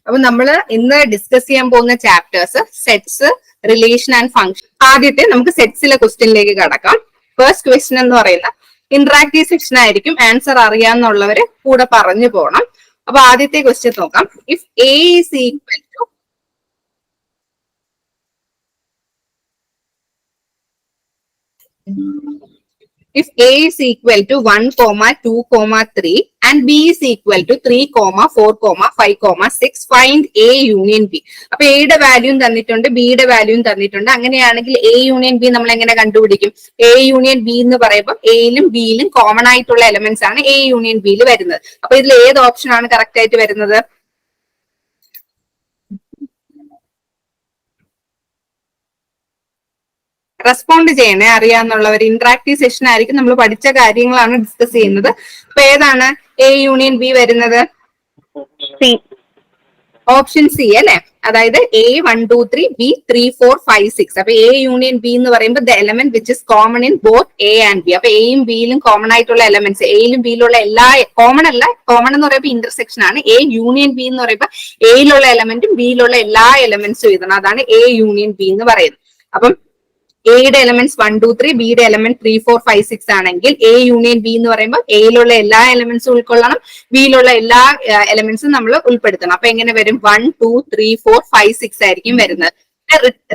അപ്പൊ നമ്മൾ ഇന്ന് ഡിസ്കസ് ചെയ്യാൻ പോകുന്ന chapters sets, relation and function. ആദ്യത്തെ നമുക്ക് സെറ്റ്സിലെ ക്വസ്റ്റ്യനിലേക്ക് കടക്കാം. ഫസ്റ്റ് ക്വസ്റ്റ്യൻ എന്ന് പറയുന്ന ഇന്ററാക്റ്റീവ് സെക്ഷൻ ആയിരിക്കും. ആൻസർ അറിയാന്നുള്ളവര് കൂടെ പറഞ്ഞു പോകണം. അപ്പൊ ആദ്യത്തെ ക്വസ്റ്റ്യൻ നോക്കാം. If A is equal to if A is equal to 1, 2, 3 and B is equal to 3, 4, 5, 6, find A union B. അപ്പൊ എയുടെ വാല്യൂം തന്നിട്ടുണ്ട്, ബിയുടെ വാല്യൂം തന്നിട്ടുണ്ട്. അങ്ങനെയാണെങ്കിൽ എ യൂണിയൻ ബി നമ്മൾ എങ്ങനെ കണ്ടുപിടിക്കും? എ യൂണിയൻ ബി എന്ന് പറയുമ്പോൾ എയിലും ബിയിലും കോമൺ ആയിട്ടുള്ള എലമെന്റ്സ് ആണ് എ യൂണിയൻ ബിയിൽ വരുന്നത്. അപ്പൊ ഇതിൽ ഏത് ഓപ്ഷൻ ആണ് കറക്റ്റ് ആയിട്ട് വരുന്നത്? റെസ്പോണ്ട് ചെയ്യണേ അറിയാന്നുള്ളവർ. ഇന്ററാക്റ്റീവ് സെഷൻ ആയിരിക്കും, നമ്മൾ പഠിച്ച കാര്യങ്ങളാണ് ഡിസ്കസ് ചെയ്യുന്നത്. അപ്പൊ ഏതാണ് എ യൂണിയൻ ബി വരുന്നത്? ഓപ്ഷൻ സി അല്ലെ. അതായത് എ 1, 2, 3, ബി 3, 4, 5, 6. അപ്പൊ എ യൂണിയൻ ബി എന്ന് പറയുമ്പോൾ the element which is common in both A and B. അപ്പൊ എയും ബിയിലും കോമൺ ആയിട്ടുള്ള എലമെന്റ്സ്, എയിലും ബിയിലുള്ള എല്ലാ കോമൺ അല്ല, കോമൺ എന്ന് പറയുമ്പോൾ ഇന്റർസെക്ഷൻ ആണ്. എ യൂണിയൻ ബി എന്ന് പറയുമ്പോൾ എയിലുള്ള എലമെന്റും ബിയിലുള്ള എല്ലാ എലമെന്റ്സും എഴുതണം. അതാണ് എ യൂണിയൻ ബി എന്ന് പറയുന്നത്. അപ്പം എയുടെ എലമെന്റ്സ് 1, 2, 3, ബിയുടെ എലമെന്റ് 3, 4, 5, 6 ആണെങ്കിൽ എ യൂണിയൻ ബി എന്ന് പറയുമ്പോൾ എയിലുള്ള എല്ലാ എലമെന്റ്സും ഉൾക്കൊള്ളണം, ബിയിലുള്ള എല്ലാ എലമെന്റ്സും നമ്മൾ ഉൾപ്പെടുത്തണം. അപ്പൊ എങ്ങനെ വരും? 1, 2, 3, 4, 5, 6 ആയിരിക്കും വരുന്നത്.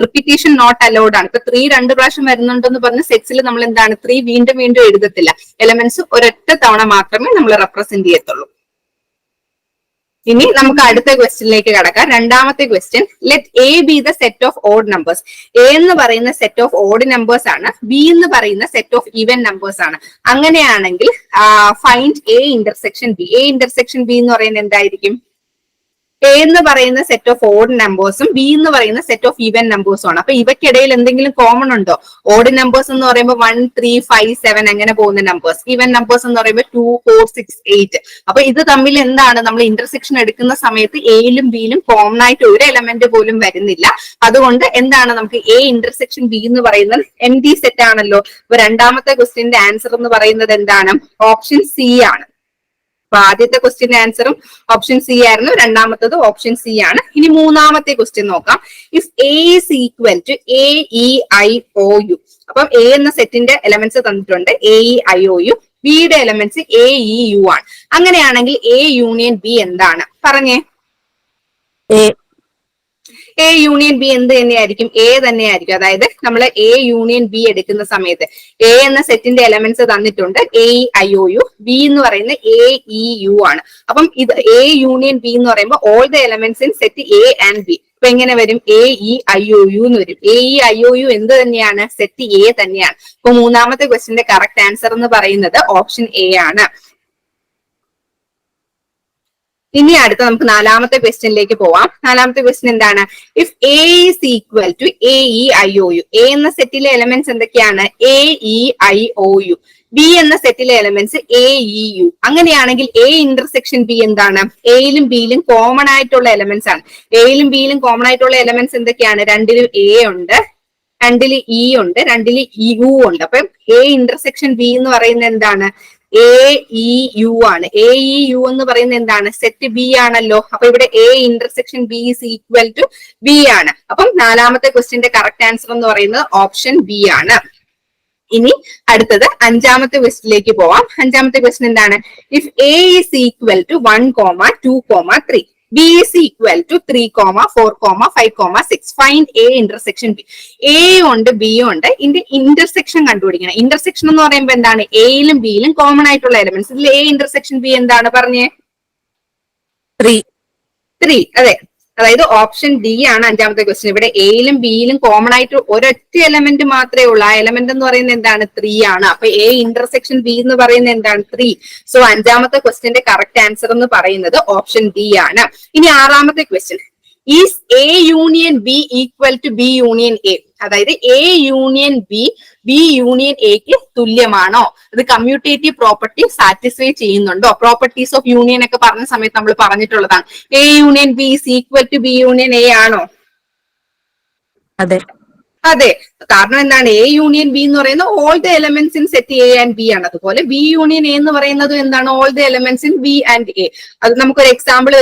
റിപ്പീറ്റേഷൻ നോട്ട് അലൗഡ് ആണ്. ഇപ്പൊ 3 2 പ്രാവശ്യം വരുന്നുണ്ടെന്ന് പറഞ്ഞ് സെറ്റ്സിൽ നമ്മൾ എന്താണ് 3 വീണ്ടും വീണ്ടും എഴുതത്തില്ല. എലമെന്റ്സ് ഒരൊറ്റ തവണ മാത്രമേ നമ്മൾ റെപ്രസെന്റ് ചെയ്യത്തുള്ളൂ. ഇനി നമുക്ക് അടുത്ത ക്വസ്റ്റ്യനിലേക്ക് കടക്കാം. രണ്ടാമത്തെ question, let A B the set of odd numbers. A എന്ന് പറയുന്ന സെറ്റ് ഓഫ് ഓഡ് നമ്പേഴ്സ് ആണ്, ബി എന്ന് പറയുന്ന സെറ്റ് ഓഫ് ഈവൻ നമ്പേഴ്സ് ആണ്. അങ്ങനെയാണെങ്കിൽ find A intersection B. A intersection B എന്ന് പറയുന്നത് എന്തായിരിക്കും? എ എന്ന് പറയുന്ന സെറ്റ് ഓഫ് ഓഡ് നമ്പേഴ്സും ബി എന്ന് പറയുന്ന സെറ്റ് ഓഫ് ഈവൻ നമ്പേഴ്സും ആണ്. അപ്പൊ ഇവയ്ക്കിടയിൽ എന്തെങ്കിലും കോമൺ ഉണ്ടോ? ഓഡ് നമ്പേഴ്സ് എന്ന് പറയുമ്പോൾ 1, 3, 5, 7 അങ്ങനെ പോകുന്ന നമ്പേഴ്സ്. ഈവൻ നമ്പേഴ്സ് എന്ന് പറയുമ്പോൾ 2, 4, 6, 8. അപ്പൊ ഇത് തമ്മിൽ എന്താണ്? നമ്മൾ ഇന്റർസെക്ഷൻ എടുക്കുന്ന സമയത്ത് എയിലും ബിയിലും കോമൺ ആയിട്ട് ഒരു എലമെന്റ് പോലും വരുന്നില്ല. അതുകൊണ്ട് എന്താണ് നമുക്ക് എ ഇന്റർസെക്ഷൻ ബി എന്ന് പറയുന്നത് എം ഡി സെറ്റ് ആണല്ലോ. അപ്പൊ രണ്ടാമത്തെ ക്വസ്റ്റ്യന്റെ ആൻസർ എന്ന് പറയുന്നത് എന്താണ്? ഓപ്ഷൻ സി ആണ്. അപ്പൊ ആദ്യത്തെ ക്വസ്റ്റ്യന്റെ ആൻസറും ഓപ്ഷൻ സി ആയിരുന്നു, രണ്ടാമത്തത് ഓപ്ഷൻ സി ആണ്. ഇനി മൂന്നാമത്തെ ക്വസ്റ്റ്യൻ നോക്കാം. If A is equal to A E I O U. അപ്പം എ എന്ന സെറ്റിന്റെ എലമെന്റ്സ് തന്നിട്ടുണ്ട്, A E I O U. ബിയുടെ എലമെന്റ്സ് എ ഇ യു ആണ്. അങ്ങനെയാണെങ്കിൽ എ യൂണിയൻ ബി എന്താണ്? പറഞ്ഞേ. എ യൂണിയൻ ബി എന്ത് തന്നെയായിരിക്കും? എ തന്നെയായിരിക്കും. അതായത് നമ്മൾ എ യൂണിയൻ ബി എടുക്കുന്ന സമയത്ത് എ എന്ന സെറ്റിന്റെ എലമെന്റ്സ് തന്നിട്ടുണ്ട്, A E I O U. B എന്ന് പറയുന്നത് എ ഇ യു ആണ്. അപ്പം ഇത് എ യൂണിയൻ ബി എന്ന് പറയുമ്പോൾ all the elements in set A and B. അപ്പൊ എങ്ങനെ വരും? A E I O U എന്ന് വരും. A E I O U എന്ത് തന്നെയാണ്? സെറ്റ് എ തന്നെയാണ്. അപ്പൊ മൂന്നാമത്തെ ക്വസ്റ്റ്യന്റെ കറക്റ്റ് ആൻസർ എന്ന് പറയുന്നത് ഓപ്ഷൻ എ ആണ്. ഇനി അടുത്ത നമുക്ക് നാലാമത്തെ ക്വസ്റ്റ്യനിലേക്ക് പോവാം. നാലാമത്തെ ക്വസ്റ്റ്യൻ എന്താണ്? If A is equal to A E I O U. A എന്ന സെറ്റിലെ എലമെന്റ്സ് എന്തൊക്കെയാണ്? A E I O U. B എന്ന സെറ്റിലെ എലമെന്റ്സ് എ ഇ യു. അങ്ങനെയാണെങ്കിൽ എ ഇന്റർസെക്ഷൻ ബി എന്താണ്? എയിലും ബിയിലും കോമൺ ആയിട്ടുള്ള എലമെന്റ്സ് ആണ്. എയിലും ബിയിലും കോമൺ ആയിട്ടുള്ള എലമെന്റ്സ് എന്തൊക്കെയാണ്? രണ്ടിലും എ ഉണ്ട്, രണ്ടില് ഇ ഉണ്ട്, രണ്ടില് യു ഉണ്ട്. അപ്പം എ ഇന്റർസെക്ഷൻ ബി എന്ന് പറയുന്നത് എന്താണ്? എ ഇ യു ആണ്. എ ഇ യു എന്ന് പറയുന്നത് എന്താണ്? സെറ്റ് ബി ആണല്ലോ. അപ്പൊ ഇവിടെ A intersection B is equal to B ആണ്. അപ്പം നാലാമത്തെ ക്വസ്റ്റ്യന്റെ കറക്റ്റ് ആൻസർ എന്ന് പറയുന്നത് ഓപ്ഷൻ ബി ആണ്. ഇനി അടുത്തത് അഞ്ചാമത്തെ ക്വസ്റ്റ്യനിലേക്ക് പോവാം. അഞ്ചാമത്തെ ക്വസ്റ്റ്യൻ എന്താണ്? If A is equal to 1, 2, 3, B is equal to 3, 4, 5, 6. Find A intersection B. A ഉണ്ട്, B ഉണ്ട്. ഇതിന്റെ ഇന്റർസെക്ഷൻ കണ്ടുപിടിക്കണം. ഇന്റർസെക്ഷൻ എന്ന് പറയുമ്പോൾ എന്താണ്? എയിലും ബിയിലും കോമൺ ആയിട്ടുള്ള എലമെന്റ്സ്. ഇതിൽ എ ഇന്റർസെക്ഷൻ ബി എന്താണ്? പറഞ്ഞേ. 3. അതെ, അതായത് ഓപ്ഷൻ ഡി ആണ് അഞ്ചാമത്തെ ക്വസ്റ്റ്യൻ. ഇവിടെ എയിലും ബിയിലും കോമൺ ആയിട്ട് ഒരൊറ്റ എലമെന്റ് മാത്രമേ ഉള്ളൂ. ആ എലമെന്റ് എന്ന് പറയുന്നത് എന്താണ്? 3 ആണ്. അപ്പൊ എ ഇന്റർസെക്ഷൻ ബി എന്ന് പറയുന്നത് എന്താണ്? 3. സോ അഞ്ചാമത്തെ ക്വസ്റ്റ്യന്റെ കറക്റ്റ് ആൻസർ എന്ന് പറയുന്നത് ഓപ്ഷൻ ഡി ആണ്. ഇനി ആറാമത്തെ question, is A union B equal to B union A. അതായത് A union B B union എക്ക് തുല്യമാണോ? ഇത് കമ്മ്യൂട്ടേറ്റീവ് പ്രോപ്പർട്ടി സാറ്റിസ്ഫൈ ചെയ്യുന്നുണ്ടോ? പ്രോപ്പർട്ടീസ് ഓഫ് യൂണിയൻ ഒക്കെ പറഞ്ഞ സമയത്ത് നമ്മൾ പറഞ്ഞിട്ടുള്ളതാണ്. A union B is equal to B union A ആണോ? അതെ. അതെ. കാരണം എന്താണ്, എ യൂണിയൻ ബി എന്ന് പറയുന്നത് all the elements in set A and B ആണ്. അതുപോലെ ബി യൂണിയൻ എ എന്ന് പറയുന്നത് എന്താണ്, all the elements in B and A. അത് നമുക്കൊരു എക്സാമ്പിൾ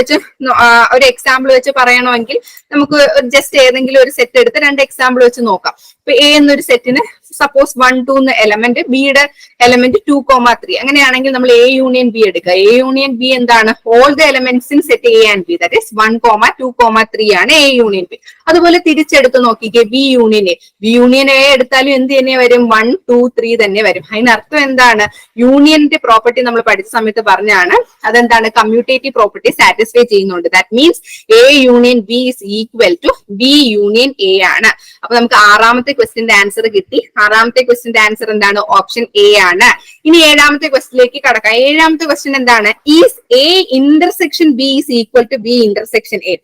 വെച്ച് പറയണമെങ്കിൽ നമുക്ക് ജസ്റ്റ് ഏതെങ്കിലും ഒരു സെറ്റ് എടുത്ത് 2 എക്സാമ്പിൾ വെച്ച് നോക്കാം. ഇപ്പൊ എ എന്നൊരു സെറ്റിന് സപ്പോസ് 1, 2 എന്ന എലമെന്റ്, ബിയുടെ എലമെന്റ് 2, 3. അങ്ങനെയാണെങ്കിൽ നമ്മൾ എ യൂണിയൻ ബി എടുക്കുക. എ യൂണിയൻ ബി എന്താണ്, all the elements in set A and B, that is 1, 2, 3 ആണ് എ യൂണിയൻ ബി. അതുപോലെ തിരിച്ചെടുത്ത് നോക്കിക്കേ, B union A. B union A എടുത്താലും എന്ത് തന്നെ വരും, 1, 2, 3 തന്നെ വരും. അതിനർത്ഥം എന്താണ്, യൂണിയന്റെ പ്രോപ്പർട്ടി നമ്മൾ പഠിച്ച സമയത്ത് പറഞ്ഞാണ്, അതെന്താണ്, കമ്മ്യൂട്ടേറ്റീവ് പ്രോപ്പർട്ടി സാറ്റിസ്ഫൈ ചെയ്യുന്നുണ്ട്. That means A union B is equal to B union A ആണ്. അപ്പൊ നമുക്ക് 6ാമത്തെ ക്വസ്റ്റ്യന്റെ ആൻസർ കിട്ടി. 6ാമത്തെ ക്വസ്റ്റ്യന്റെ ആൻസർ എന്താണ്, ഓപ്ഷൻ എ ആണ്. ഇനി 7ാമത്തെ ക്വസ്റ്റ്യനിലേക്ക് കടക്കാം. 7ാമത്തെ ക്വസ്റ്റ്യൻ എന്താണ്, is A intersection B is equal to B intersection A.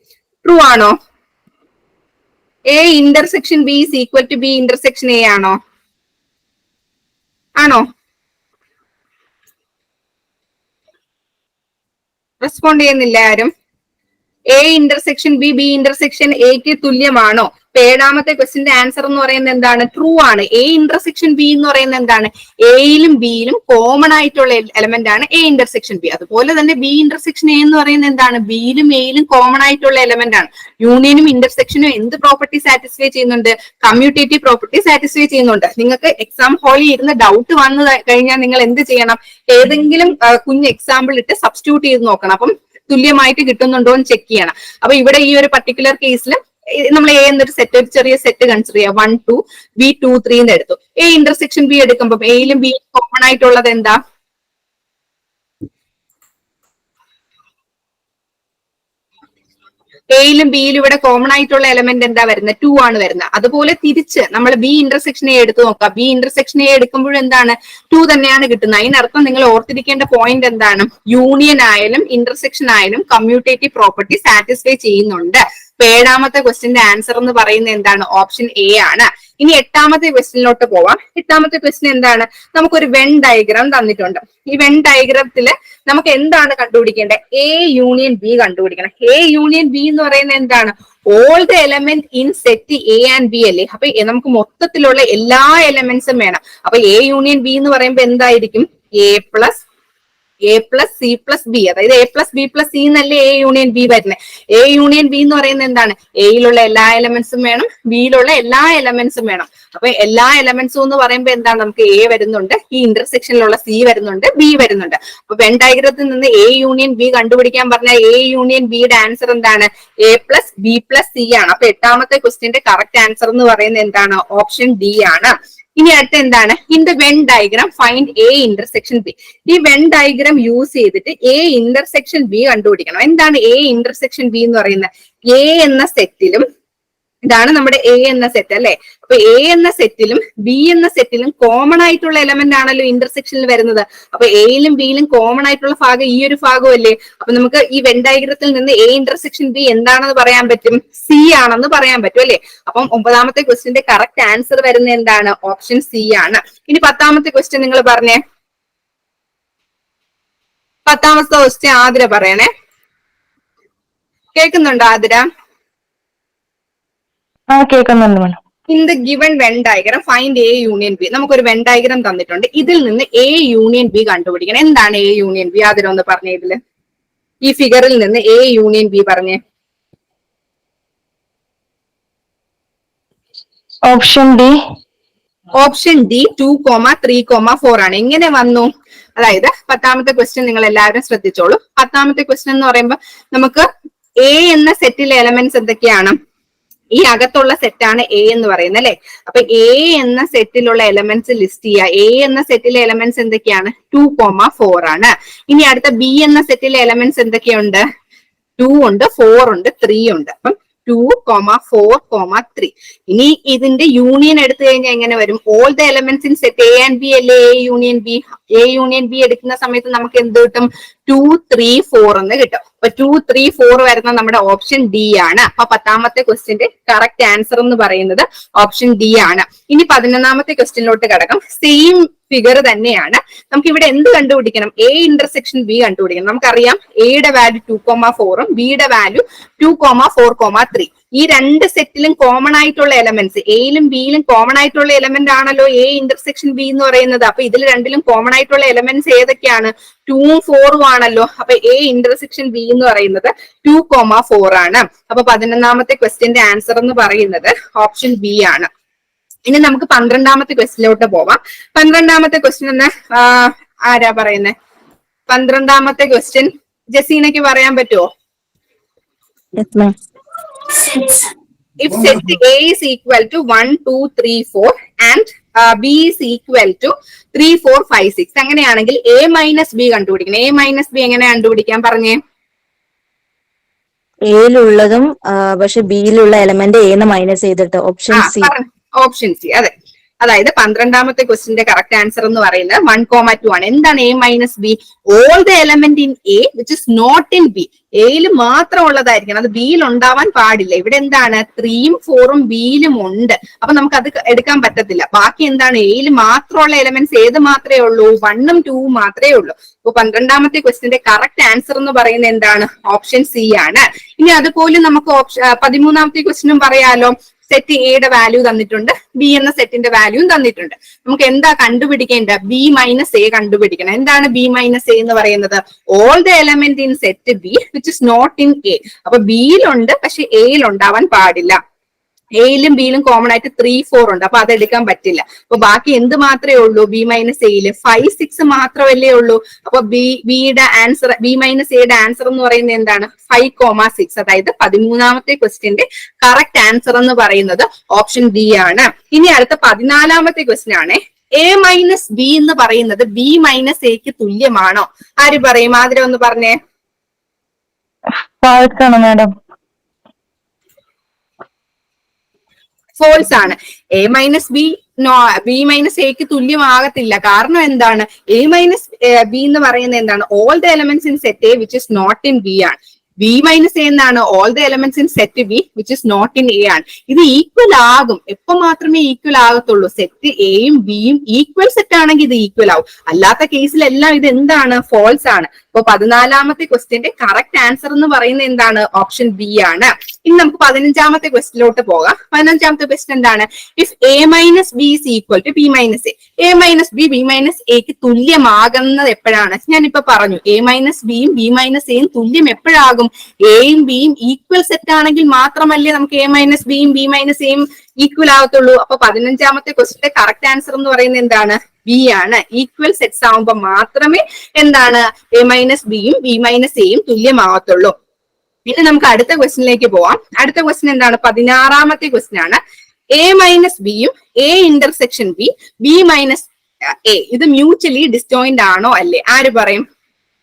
True ആണോ? A intersection B is equal to B intersection A ആണോ? ആണോ? റെസ്പോണ്ട് ചെയ്യുന്നില്ല ആരും. A intersection B, B intersection എക്ക് തുല്യമാണോ? ഇപ്പൊ 7ാമത്തെ ക്വസ്റ്റിന്റെ ആൻസർ എന്ന് പറയുന്നത് എന്താണ്, ട്രൂ ആണ്. എ ഇന്റർസെക്ഷൻ ബി എന്ന് പറയുന്നത് എന്താണ്, എയിലും ബിയിലും കോമൺ ആയിട്ടുള്ള എലമെന്റ് ആണ് എ ഇന്റർസെക്ഷൻ ബി. അതുപോലെ തന്നെ ബി ഇന്റർസെക്ഷൻ എ എന്ന് പറയുന്നത് എന്താണ്, ബിയിലും എയിലും കോമൺ ആയിട്ടുള്ള എലമെന്റ് ആണ്. യൂണിയനും ഇന്റർസെക്ഷനും എന്ത് പ്രോപ്പർട്ടി സാറ്റിസ്ഫൈ ചെയ്യുന്നുണ്ട്, കമ്മ്യൂട്ടേറ്റീവ് പ്രോപ്പർട്ടി സാറ്റിസ്ഫൈ ചെയ്യുന്നുണ്ട്. നിങ്ങൾക്ക് എക്സാം ഹാളിൽ ഇരുന്ന് ഡൗട്ട് വന്നു കഴിഞ്ഞാൽ നിങ്ങൾ എന്ത് ചെയ്യണം, ഏതെങ്കിലും കുഞ്ഞ് എക്സാമ്പിൾ ഇട്ട് സബ്സ്റ്റിറ്റ്യൂട്ട് ചെയ്ത് നോക്കണം. അപ്പം തുല്യമായിട്ട് കിട്ടുന്നുണ്ടോ എന്ന് ചെക്ക് ചെയ്യണം. അപ്പൊ ഇവിടെ ഈ ഒരു പർട്ടിക്കുലർ കേസിൽ നമ്മൾ എ എന്നൊരു സെറ്റ്, ഒരു ചെറിയ സെറ്റ് കൺസിഡർ ചെയ്യുക. 1, 2, ബി 2, 3 എന്ന് എടുത്തു. എ ഇന്റർസെക്ഷൻ ബി എടുക്കുമ്പോൾ എയിലും ബിയിലും കോമൺ ആയിട്ടുള്ളത് എന്താ, എയിലും ബിയിലും ഇവിടെ കോമൺ ആയിട്ടുള്ള എലമെന്റ് എന്താ വരുന്നത്, 2 ആണ് വരുന്നത്. അതുപോലെ തിരിച്ച് നമ്മൾ ബി ഇന്റർസെക്ഷൻ എ എടുത്ത് നോക്കാം. ബി ഇന്റർസെക്ഷൻ എ എടുക്കുമ്പോഴും എന്താണ്, 2 തന്നെയാണ് കിട്ടുന്നത്. അതിനർത്ഥം നിങ്ങൾ ഓർത്തിരിക്കേണ്ട പോയിന്റ് എന്താണ്, യൂണിയൻ ആയാലും ഇന്റർസെക്ഷൻ ആയാലും കമ്മ്യൂട്ടേറ്റീവ് പ്രോപ്പർട്ടി സാറ്റിസ്ഫൈ ചെയ്യുന്നുണ്ട്. 7ാമത്തെ ക്വസ്റ്റിന്റെ ആൻസർ എന്ന് പറയുന്നത് എന്താണ്, ഓപ്ഷൻ എ ആണ്. ഇനി 8ാമത്തെ ക്വസ്റ്റ്യനിലോട്ട് പോവാം. 8ാമത്തെ ക്വസ്റ്റ്യൻ എന്താണ്, നമുക്കൊരു വെൻ ഡയഗ്രാം തന്നിട്ടുണ്ട്. ഈ വെൻ ഡയഗ്രത്തിൽ നമുക്ക് എന്താണ് കണ്ടുപിടിക്കേണ്ടത്, എ യൂണിയൻ ബി കണ്ടുപിടിക്കണം. എ യൂണിയൻ ബി എന്ന് പറയുന്നത് എന്താണ്, all the element in set A and B അല്ലേ. അപ്പൊ നമുക്ക് മൊത്തത്തിലുള്ള എല്ലാ എലമെന്റ്സും വേണം. അപ്പൊ എ യൂണിയൻ ബി എന്ന് പറയുമ്പോൾ എന്തായിരിക്കും, A plus C plus B, അതായത് A plus B plus C എന്നല്ലേ എ യൂണിയൻ ബി വരുന്നത്. എ യൂണിയൻ ബി എന്ന് പറയുന്നത് എന്താണ്, എയിലുള്ള എല്ലാ എലമെന്റ്സും വേണം, ബിയിലുള്ള എല്ലാ എലമെന്റ്സും വേണം. അപ്പൊ എല്ലാ എലമെന്റ്സും എന്ന് പറയുമ്പോൾ എന്താണ്, നമുക്ക് എ വരുന്നുണ്ട്, ഈ ഇന്റർസെക്ഷനിലുള്ള സി വരുന്നുണ്ട്, ബി വരുന്നുണ്ട്. അപ്പൊ വെൻ ഡയഗ്രത്തിൽ നിന്ന് എ യൂണിയൻ ബി കണ്ടുപിടിക്കാൻ പറഞ്ഞാൽ എ യൂണിയൻ ബിയുടെ ആൻസർ എന്താണ്, A plus B plus C ആണ്. അപ്പൊ 8ാമത്തെ ക്വസ്റ്റ്യന്റെ കറക്റ്റ് ആൻസർ എന്ന് പറയുന്നത് എന്താണ്, ഓപ്ഷൻ ഡി ആണ്. ഇനി അടുത്ത എന്താണ്, in the when diagram find A intersection B. ഈ വെൻ ഡയഗ്രാം യൂസ് ചെയ്തിട്ട് എ ഇന്റർസെക്ഷൻ ബി കണ്ടുപിടിക്കണം. എന്താണ് എ ഇന്റർസെക്ഷൻ ബി എന്ന് പറയുന്നത്, എ എന്ന സെറ്റിലും, ഇതാണ് നമ്മുടെ എ എന്ന സെറ്റ് അല്ലെ. അപ്പൊ എ എന്ന സെറ്റിലും ബി എന്ന സെറ്റിലും കോമൺ ആയിട്ടുള്ള എലമെന്റ് ആണല്ലോ ഇന്റർസെക്ഷനിൽ വരുന്നത്. അപ്പൊ എയിലും ബിയിലും കോമൺ ആയിട്ടുള്ള ഭാഗം ഈ ഒരു ഭാഗം അല്ലേ. അപ്പൊ നമുക്ക് ഈ വെൻ ഡയഗ്രത്തിൽ നിന്ന് എ ഇന്റർസെക്ഷൻ ബി എന്താണെന്ന് പറയാൻ പറ്റും, സി ആണെന്ന് പറയാൻ പറ്റും അല്ലെ. അപ്പം 9ാമത്തെ ക്വസ്റ്റ്യന്റെ കറക്റ്റ് ആൻസർ വരുന്നത് എന്താണ്, ഓപ്ഷൻ സി ആണ്. ഇനി 10ാമത്തെ ക്വസ്റ്റ്യൻ നിങ്ങൾ പറഞ്ഞേ. 10ാമത്തെ ക്വസ്റ്റ്യൻ ആതിര പറയണേ. കേൾക്കുന്നുണ്ടോ ആതിര? കേൾക്കുന്നുണ്ട് madam. In the given when diagram find A union B. നമുക്കൊരു വെൻ ഡയഗ്രാം തന്നിട്ടുണ്ട്. ഇതിൽ നിന്ന് എ യൂണിയൻ ബി കണ്ടുപിടിക്കണം. എന്താണ് എ യൂണിയൻ ബി? അതിനൊന്ന് പറഞ്ഞേ. ഇതില് ഈ ഫിഗറിൽ നിന്ന് എ യൂണിയൻ ബി പറഞ്ഞേ. Option D. ഓപ്ഷൻ ഡി 2, 3, 4 ആണ്. എങ്ങനെ വന്നു? അതായത് 10ാമത്തെ ക്വസ്റ്റ്യൻ നിങ്ങൾ എല്ലാവരും ശ്രദ്ധിച്ചോളൂ. 10ാമത്തെ ക്വസ്റ്റ്യൻ എന്ന് പറയുമ്പോൾ നമുക്ക് എ എന്ന സെറ്റിലെ എലമെന്റ്സ് എന്തൊക്കെയാണ്, ഈ അകത്തുള്ള സെറ്റാണ് എ എന്ന് പറയുന്നത് അല്ലെ. അപ്പൊ എ എന്ന സെറ്റിലുള്ള എലമെന്റ്സ് ലിസ്റ്റ് ചെയ്യുക. എ എന്ന സെറ്റിലെ എലമെന്റ്സ് എന്തൊക്കെയാണ്, 2, 4 ആണ്. ഇനി അടുത്ത ബി എന്ന സെറ്റിലെ എലമെന്റ്സ് എന്തൊക്കെയുണ്ട്, 2 ഉണ്ട്, 4 ഉണ്ട്, 3 ഉണ്ട്. അപ്പം 2, 4, 3. ഇനി ഇതിന്റെ യൂണിയൻ എടുത്തു കഴിഞ്ഞാൽ എങ്ങനെ വരും, all the elements in set A and B അല്ലേ A union B. A union B എടുക്കുന്ന സമയത്ത് നമുക്ക് എന്ത് കിട്ടും, 2, 3, 4 എന്ന് കിട്ടും. അപ്പൊ 2, 3, 4 വരുന്ന നമ്മുടെ ഓപ്ഷൻ ഡി ആണ്. അപ്പൊ 10ാമത്തെ ക്വസ്റ്റ്യന്റെ കറക്റ്റ് ആൻസർ എന്ന് പറയുന്നത് ഓപ്ഷൻ ഡി ആണ്. ഇനി 11ാമത്തെ ക്വസ്റ്റ്യനിലോട്ട് കിടക്കാം. സെയിം ഫിഗർ തന്നെയാണ്. നമുക്ക് ഇവിടെ എന്ത് കണ്ടുപിടിക്കണം, എ ഇന്റർസെക്ഷൻ ബി കണ്ടുപിടിക്കണം. നമുക്കറിയാം എയുടെ വാല്യൂ 2, 4ഉം ബിയുടെ വാല്യൂ 2, 4, 3. ഈ രണ്ട് സെറ്റിലും കോമൺ ആയിട്ടുള്ള എലമെന്റ്സ്, എയിലും ബിയിലും കോമൺ ആയിട്ടുള്ള എലമെന്റ് ആണല്ലോ എ ഇന്റർസെക്ഷൻ ബി എന്ന് പറയുന്നത്. അപ്പൊ ഇതിൽ രണ്ടിലും കോമൺ ആയിട്ടുള്ള എലമെന്റ്സ് ഏതൊക്കെയാണ്? 2ഉം 4ഉം ആണല്ലോ. അപ്പൊ എ ഇന്റർസെക്ഷൻ ബി എന്ന് പറയുന്നത് 2,4 ആണ്. അപ്പൊ 11ാമത്തെ ക്വസ്റ്റ്യന്റെ ആൻസർ എന്ന് പറയുന്നത് ഓപ്ഷൻ ബി ആണ്. ഇനി നമുക്ക് 12ാമത്തെ ക്വസ്റ്റ്യനിലോട്ട് പോവാം. 12ാമത്തെ ക്വസ്റ്റ്യൻ എന്ന് ആരാ പറയുന്നത്? 12ാമത്തെ ക്വസ്റ്റ്യൻ ജസീനയ്ക്ക് പറയാൻ പറ്റുമോ? If set A is equal to 1, 2, 3, 4 and B is equal to 3, 4, 5, 6 അങ്ങനെയാണെങ്കിൽ A മൈനസ് ബി കണ്ടുപിടിക്കണം. A മൈനസ് ബി എങ്ങനെ കണ്ടുപിടിക്കാൻ പറഞ്ഞേ? എയിലുള്ളതും പക്ഷെ ബിയിലുള്ള എലമെന്റ് എന്ന് മൈനസ് ചെയ്തിട്ട് ഓപ്ഷൻ സി. ഓപ്ഷൻ സി, അതെ. അതായത് 12ാമത്തെ ക്വസ്റ്റിന്റെ കറക്റ്റ് ആൻസർ എന്ന് പറയുന്നത് 1,2 ആണ്. എന്താണ് A minus B? All the element in A which is not in B. എയിൽ മാത്രം ഉള്ളതായിരിക്കണം, അത് ബിയിൽ ഉണ്ടാവാൻ പാടില്ല. ഇവിടെ എന്താണ്? 3ഉം 4ഉം ബിയിലും ഉണ്ട്. അപ്പൊ നമുക്ക് അത് എടുക്കാൻ പറ്റത്തില്ല. ബാക്കി എന്താണ്? എയിൽ മാത്രമുള്ള എലമെന്റ്സ് ഏത് മാത്രമേ ഉള്ളൂ? 1ഉം 2ഉം മാത്രമേ ഉള്ളൂ. അപ്പൊ 12ാമത്തെ ക്വസ്റ്റിന്റെ കറക്റ്റ് ആൻസർ എന്ന് പറയുന്നത് എന്താണ്? ഓപ്ഷൻ സി ആണ്. ഇനി അതുപോലെ നമുക്ക് 13ാമത്തെ ക്വസ്റ്റിനും പറയാലോ. സെറ്റ് എയുടെ വാല്യൂ തന്നിട്ടുണ്ട്, ബി എന്ന സെറ്റിന്റെ വാല്യൂയും തന്നിട്ടുണ്ട്. നമുക്ക് എന്താ കണ്ടുപിടിക്കേണ്ടത്? ബി മൈനസ് എ കണ്ടുപിടിക്കണം. എന്താണ് ബി മൈനസ് എ എന്ന് പറയുന്നത്? All the element in set B which is not in A. അപ്പൊ ബിയിലുണ്ട് പക്ഷെ എയിൽ ഉണ്ടാവാൻ പാടില്ല. എയിലും ബിയിലും കോമൺ ആയിട്ട് 3, 4 ഉണ്ട്. അപ്പൊ അത് എടുക്കാൻ പറ്റില്ല. അപ്പൊ ബാക്കി എന്ത് മാത്രമേ ഉള്ളൂ? ബി മൈനസ് എയില് 5, 6 മാത്രമല്ലേ ഉള്ളൂ. അപ്പൊ ബിയുടെ ആൻസർ, ബി മൈനസ് എയുടെ ആൻസർ എന്ന് പറയുന്നത് എന്താണ്? 5,6. അതായത് 13ാമത്തെ ക്വസ്റ്റ്യന്റെ കറക്റ്റ് ആൻസർ എന്ന് പറയുന്നത് ഓപ്ഷൻ ഡി ആണ്. ഇനി അടുത്ത 14ാമത്തെ ക്വസ്റ്റ്യൻ ആണ്. എ മൈനസ് ബി എന്ന് പറയുന്നത് ബി മൈനസ് എക്ക് തുല്യമാണോ? ആര് പറയും? ആദ്യം ഒന്ന് പറഞ്ഞേ. ഫാൾസ് ആണ് മാഡം. ഫോൾസ് ആണ്. A minus B B minus എക്ക് തുല്യമാകത്തില്ല. കാരണം എന്താണ്? എ മൈനസ് ബി എന്ന് പറയുന്നത് എന്താണ്? All the elements in set A which is not in B ആണ്. ബി മൈനസ് എ എന്നാണ് all the elements in set B which is not in A ആണ്. ഇത് ഈക്വൽ ആകും. എപ്പോ മാത്രമേ ഈക്വൽ ആകത്തുള്ളൂ? സെറ്റ് എയും ബിയും ഈക്വൽ സെറ്റ് ആണെങ്കിൽ ഇത് ഈക്വൽ ആവും. അല്ലാത്ത കേസിലെല്ലാം ഇത് എന്താണ്? ഫോൾസ് ആണ്. അപ്പൊ 14ാമത്തെ ക്വസ്റ്റ്യന്റെ കറക്റ്റ് ആൻസർ എന്ന് പറയുന്നത് എന്താണ്? ഓപ്ഷൻ ബി ആണ്. ഇനി നമുക്ക് 15ാമത്തെ ക്വസ്റ്റ്യനിലോട്ട് പോകാം. 15ാമത്തെ ക്വസ്റ്റ്യൻ എന്താണ്? If A minus B is equal to B minus A. A minus B minus എക്ക് തുല്യമാകുന്നത് എപ്പോഴാണ്? ഞാനിപ്പോ പറഞ്ഞു എ മൈനസ് ബിയും ബി മൈനസ് എയും തുല്യം എപ്പോഴാകും? എയും ബിയും ഈക്വൽ സെറ്റ് ആണെങ്കിൽ മാത്രമല്ലേ നമുക്ക് എ മൈനസ് ബിയും ബി മൈനസ് എയും ഈക്വൽ ആകത്തുള്ളൂ. അപ്പൊ 15ാമത്തെ ക്വസ്റ്റ്യന്റെ കറക്റ്റ് ആൻസർ എന്ന് പറയുന്നത് എന്താണ്? ബി ആണ്. ഈക്വൽ സെറ്റ്സ് ആവുമ്പോൾ മാത്രമേ എന്താണ്? എ മൈനസ് ബിയും ബി മൈനസ് എയും തുല്യമാവത്തുള്ളൂ. ഇനി നമുക്ക് അടുത്ത ക്വസ്റ്റ്യനിലേക്ക് പോവാം. അടുത്ത ക്വസ്റ്റ്യൻ എന്താണ്? 16ാമത്തെ ക്വസ്റ്റ്യൻ ആണ്. എ മൈനസ് ബിയും A intersection B, B minus A ഇത് മ്യൂച്വലി ഡിസ്റ്റോയിന്റ് ആണോ അല്ലേ? ആര് പറയും?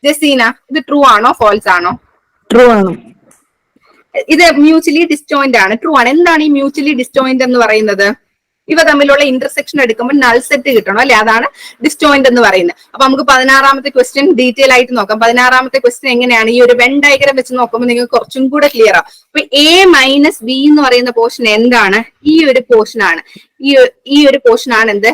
ജസീന, ഇത് ട്രൂ ആണോ ഫോൾസ് ആണോ? ട്രൂ ആണ്. ഇത് മ്യൂച്വലി ഡിസ്റ്റോയിന്റ് ആണ്. ട്രൂ ആണ്. എന്താണ് ഈ മ്യൂച്വലി ഡിസ്റ്റോയിന്റ് എന്ന് പറയുന്നത്? ഇവ തമ്മിലുള്ള ഇന്റർസെക്ഷൻ എടുക്കുമ്പോൾ നൾ സെറ്റ് കിട്ടണം അല്ലെ? അതാണ് ഡിസ്റ്റോയിന്റ് എന്ന് പറയുന്നത്. അപ്പൊ നമുക്ക് 16ാമത്തെ ക്വസ്റ്റ്യൻ ഡീറ്റെയിൽ ആയിട്ട് നോക്കാം. 16ാമത്തെ ക്വസ്റ്റ്യൻ എങ്ങനെയാണ്? ഈ ഒരു വെൻ ഡയഗ്രം വെച്ച് നോക്കുമ്പോൾ നിങ്ങൾക്ക് കുറച്ചും കൂടെ ക്ലിയർ ആവും. അപ്പൊ എ മൈനസ് ബി എന്ന് പറയുന്ന പോർഷൻ എന്താണ്? ഈ ഒരു പോർഷൻ ആണ്. ഈ ഒരു പോർഷൻ ആണ് എന്ത്?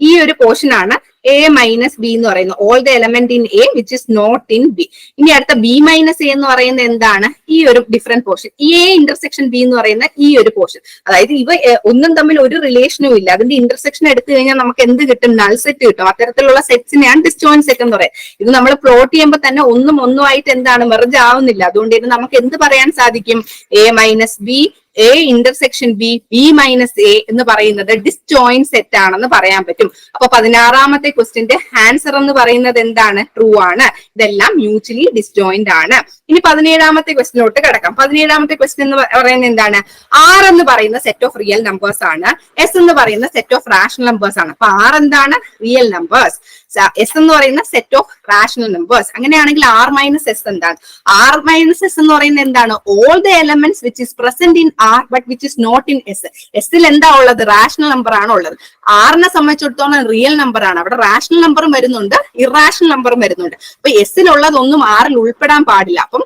ഈ ഒരു പോർഷൻ ആണ് എ മൈനസ് ബി എന്ന് പറയുന്നത്. All the element in A which is not in B. ഇനി അടുത്ത ബി മൈനസ് എ എന്ന് പറയുന്നത് എന്താണ്? ഈ ഒരു ഡിഫറെന്റ് പോർഷൻ. ഈ എ ഇന്റർസെക്ഷൻ ബി എന്ന് പറയുന്ന ഈ ഒരു പോർഷൻ. അതായത് ഇവ ഒന്നും തമ്മിൽ ഒരു റിലേഷനും ഇല്ല. അതിന്റെ ഇന്റർസെക്ഷൻ എടുത്തു കഴിഞ്ഞാൽ നമുക്ക് എന്ത് കിട്ടും? നൾ സെറ്റ് കിട്ടും. അത്തരത്തിലുള്ള സെറ്റ്സിനെയാണ് ഡിസ്റ്റോയിന്റ് സെറ്റ് എന്ന് പറയുന്നത്. ഇത് നമ്മൾ പ്ലോട്ട് ചെയ്യുമ്പോൾ തന്നെ ഒന്നുമായിട്ട് എന്താണ്? മെർജ് ആവുന്നില്ല. അതുകൊണ്ട് ഇത് നമുക്ക് എന്ത് പറയാൻ സാധിക്കും? A minus B, A intersection B, B minus A എന്ന് പറയുന്നത് ഡിസ്റ്റോയിന്റ് സെറ്റ് ആണെന്ന് പറയാൻ പറ്റും. അപ്പൊ 16ാമത്തെ ക്വസ്റ്റ്യന്റെ ആൻസർ എന്ന് പറയുന്നത് എന്താണ്? ട്രൂ ആണ്. ഇതെല്ലാം മ്യൂച്വലി ഡിസ്റ്റോയിന്റ് ആണ്. ഇനി 17ാമത്തെ ക്വസ്റ്റ്യനിലോട്ട് കിടക്കാം. 17ാമത്തെ ക്വസ്റ്റ്യൻ എന്ന് പറയുന്നത് എന്താണ്? ആർ എന്ന് പറയുന്ന സെറ്റ് ഓഫ് റിയൽ നമ്പേഴ്സ് ആണ്, എസ് എന്ന് പറയുന്ന സെറ്റ് ഓഫ് റാഷണൽ നമ്പേഴ്സ് ആണ്. അപ്പൊ ആർ എന്താണ്? Real numbers. എസ് എന്ന് പറയുന്ന സെറ്റ് ഓഫ് റാഷണൽ നമ്പേഴ്സ്. അങ്ങനെയാണെങ്കിൽ ആർ മൈനസ് എസ് എന്താണ്? ആർ മൈനസ് എസ് എന്ന് പറയുന്നത് എന്താണ്? All the elements which is present in R but which is not in S. എസിൽ എന്താ ഉള്ളത്? റാഷണൽ നമ്പർ ആണ് ഉള്ളത്. ആറിനെ സംബന്ധിച്ചിടത്തോളം റിയൽ നമ്പർ ആണ്. അവിടെ റാഷണൽ നമ്പറും വരുന്നുണ്ട്, ഇറാഷണൽ നമ്പറും വരുന്നുണ്ട്. അപ്പൊ എസിലുള്ളതൊന്നും ആറിൽ ഉൾപ്പെടാൻ പാടില്ല. അപ്പം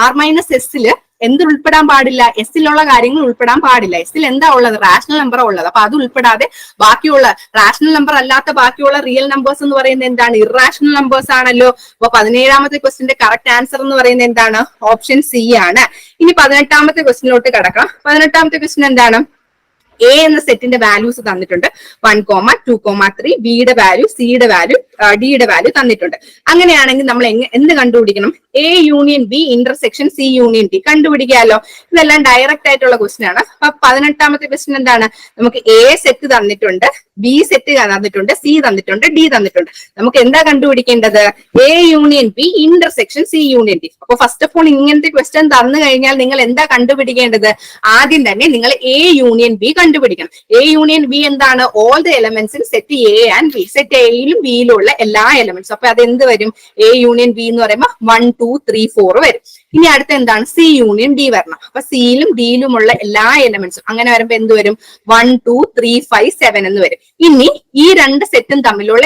ആർ മൈനസ് എസില് എന്ത് ഉൾപ്പെടാൻ പാടില്ല? എസ്സിലുള്ള കാര്യങ്ങൾ ഉൾപ്പെടാൻ പാടില്ല. എസ്സിൽ എന്താ ഉള്ളത്? റാഷണൽ നമ്പർ ഉള്ളത്. അപ്പൊ അത് ഉൾപ്പെടാതെ ബാക്കിയുള്ള റാഷണൽ നമ്പർ അല്ലാത്ത ബാക്കിയുള്ള റിയൽ നമ്പേഴ്സ് എന്ന് പറയുന്നത് എന്താണ്? ഇറാഷണൽ നമ്പേഴ്സ് ആണല്ലോ. അപ്പൊ 17ാമത്തെ ക്വസ്റ്റിന്റെ കറക്റ്റ് ആൻസർ എന്ന് പറയുന്നത് എന്താണ്? ഓപ്ഷൻ സി ആണ്. ഇനി 18ാമത്തെ ക്വസ്റ്റിനിലോട്ട് കടക്കാം. 18ാമത്തെ ക്വസ്റ്റ്യൻ എന്താണ്? എ എന്ന സെറ്റിന്റെ വാല്യൂസ് തന്നിട്ടുണ്ട്. 1, 2, 3, ബിയുടെ വാല്യൂ, സിയുടെ വാല്യൂ, ഡിയുടെ വാല്യൂ തന്നിട്ടുണ്ട്. അങ്ങനെയാണെങ്കിൽ നമ്മൾ എന്ത് കണ്ടുപിടിക്കണം? A union B intersection C union D കണ്ടുപിടിക്കാമല്ലോ. ഇതെല്ലാം ഡയറക്റ്റ് ആയിട്ടുള്ള ക്വസ്റ്റ്യൻ ആണ്. അപ്പൊ 18ാമത്തെ ക്വസ്റ്റ്യൻ എന്താണ്? നമുക്ക് എ സെറ്റ് തന്നിട്ടുണ്ട്, ബി സെറ്റ് തന്നിട്ടുണ്ട്, സി തന്നിട്ടുണ്ട്, ഡി തന്നിട്ടുണ്ട്. നമുക്ക് എന്താ കണ്ടുപിടിക്കേണ്ടത്? A union B intersection C union D. അപ്പൊ ഫസ്റ്റ് ഓഫ് ഓൾ ഇങ്ങനത്തെ ക്വസ്റ്റ്യൻ തന്നു കഴിഞ്ഞാൽ നിങ്ങൾ എന്താ കണ്ടുപിടിക്കേണ്ടത്? ആദ്യം തന്നെ നിങ്ങൾ എ യൂണിയൻ ബി കണ്ടുപിടിക്കണം. എ യൂണിയൻ ബി എന്താണ്? All the elements in set A and B. Set എയിലും ബിയിലും ഉള്ള എല്ലാ എലമെന്റ്സും. അപ്പൊ അത് എന്ത് വരും? എ യൂണിയൻ ബി എന്ന് പറയുമ്പോൾ 1, 2, 3, 4 വരും. ഇനി അടുത്ത എന്താണ്? സി യൂണിയൻ ഡി വരണം. അപ്പൊ സിയിലും ഡിയിലുമുള്ള എല്ലാ എലമെന്റ്സും. അങ്ങനെ വരുമ്പോ എന്ത് വരും? 1, 2, 3, 5, 7 എന്ന് വരും. ഇനി ഈ രണ്ട് സെറ്റും തമ്മിലുള്ള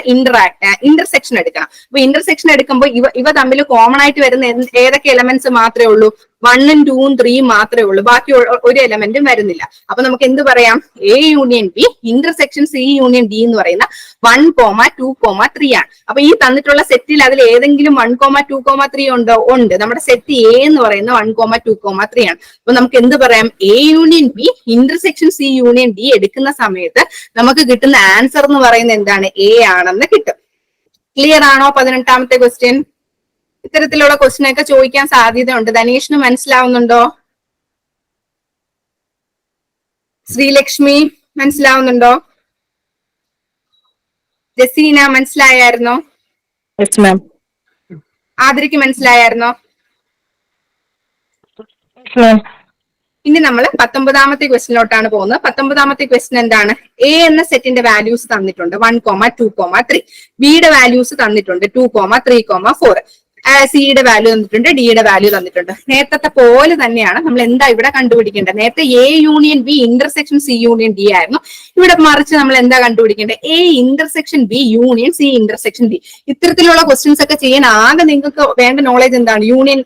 ഇന്റർസെക്ഷൻ എടുക്കണം. അപ്പൊ ഇന്റർസെക്ഷൻ എടുക്കുമ്പോൾ ഇവ തമ്മിൽ കോമൺ ആയിട്ട് വരുന്ന ഏതൊക്കെ എലമെന്റ്സ് മാത്രമേ ഉള്ളൂ? 1, 2, 3 മാത്രമേ ഉള്ളൂ. ബാക്കി ഒരു എലമെന്റും വരുന്നില്ല. അപ്പൊ നമുക്ക് എന്ത് പറയാം? A union B intersection C union D എന്ന് പറയുന്ന 1, 2, 3 ആണ്. അപ്പൊ ഈ തന്നിട്ടുള്ള സെറ്റിൽ അതിൽ ഏതെങ്കിലും 1, 2, 3 ഉണ്ടോ? ഉണ്ട്. നമ്മുടെ സെറ്റ് എ എന്ന് പറയുന്ന 1, 2, 3 ആണ്. അപ്പൊ നമുക്ക് എന്ത് പറയാം? A union B intersection C union D എടുക്കുന്ന സമയത്ത് നമുക്ക് കിട്ടുന്ന ആൻസർ എന്ന് പറയുന്നത് എന്താണ്? എ ആണെന്ന് കിട്ടും. ക്ലിയർ ആണോ? 18ാമത്തെ ക്വസ്റ്റ്യൻ. ഇത്തരത്തിലുള്ള ക്വസ്റ്റ്യൻ ഒക്കെ ചോദിക്കാൻ സാധ്യതയുണ്ട്. ധനീഷിന് മനസ്സിലാവുന്നുണ്ടോ? ശ്രീലക്ഷ്മി മനസ്സിലാവുന്നുണ്ടോ? ജസീന മനസ്സിലായായിരുന്നോ? Yes ma'am. ആതിരയ്ക്ക് മനസ്സിലായായിരുന്നോ? മാം. ഇനി നമ്മൾ 19ാമത്തെ ക്വസ്റ്റിനോട്ടാണ് പോകുന്നത്. 19ാമത്തെ ക്വസ്റ്റ്യൻ എന്താണ്? എ എന്ന സെറ്റിന്റെ വാല്യൂസ് തന്നിട്ടുണ്ട് 1, 2, 3. ബിയുടെ വാല്യൂസ് തന്നിട്ടുണ്ട് 2, 3, 4. സിയുടെ വാല്യൂ തന്നിട്ടുണ്ട്, ഡിയുടെ വാല്യൂ തന്നിട്ടുണ്ട്. നേരത്തെ പോലെ തന്നെയാണ് നമ്മൾ എന്താ ഇവിടെ കണ്ടുപിടിക്കേണ്ടത്? നേരത്തെ A union B intersection C union D ആയിരുന്നു. ഇവിടെ മറിച്ച് നമ്മൾ എന്താ കണ്ടുപിടിക്കേണ്ടത്? A intersection B union C intersection D. ഇത്തരത്തിലുള്ള ക്വസ്റ്റ്യൻസ് ഒക്കെ ചെയ്യാൻ ആകെ നിങ്ങൾക്ക് വേണ്ട നോളേജ് എന്താണ്? യൂണിയൻ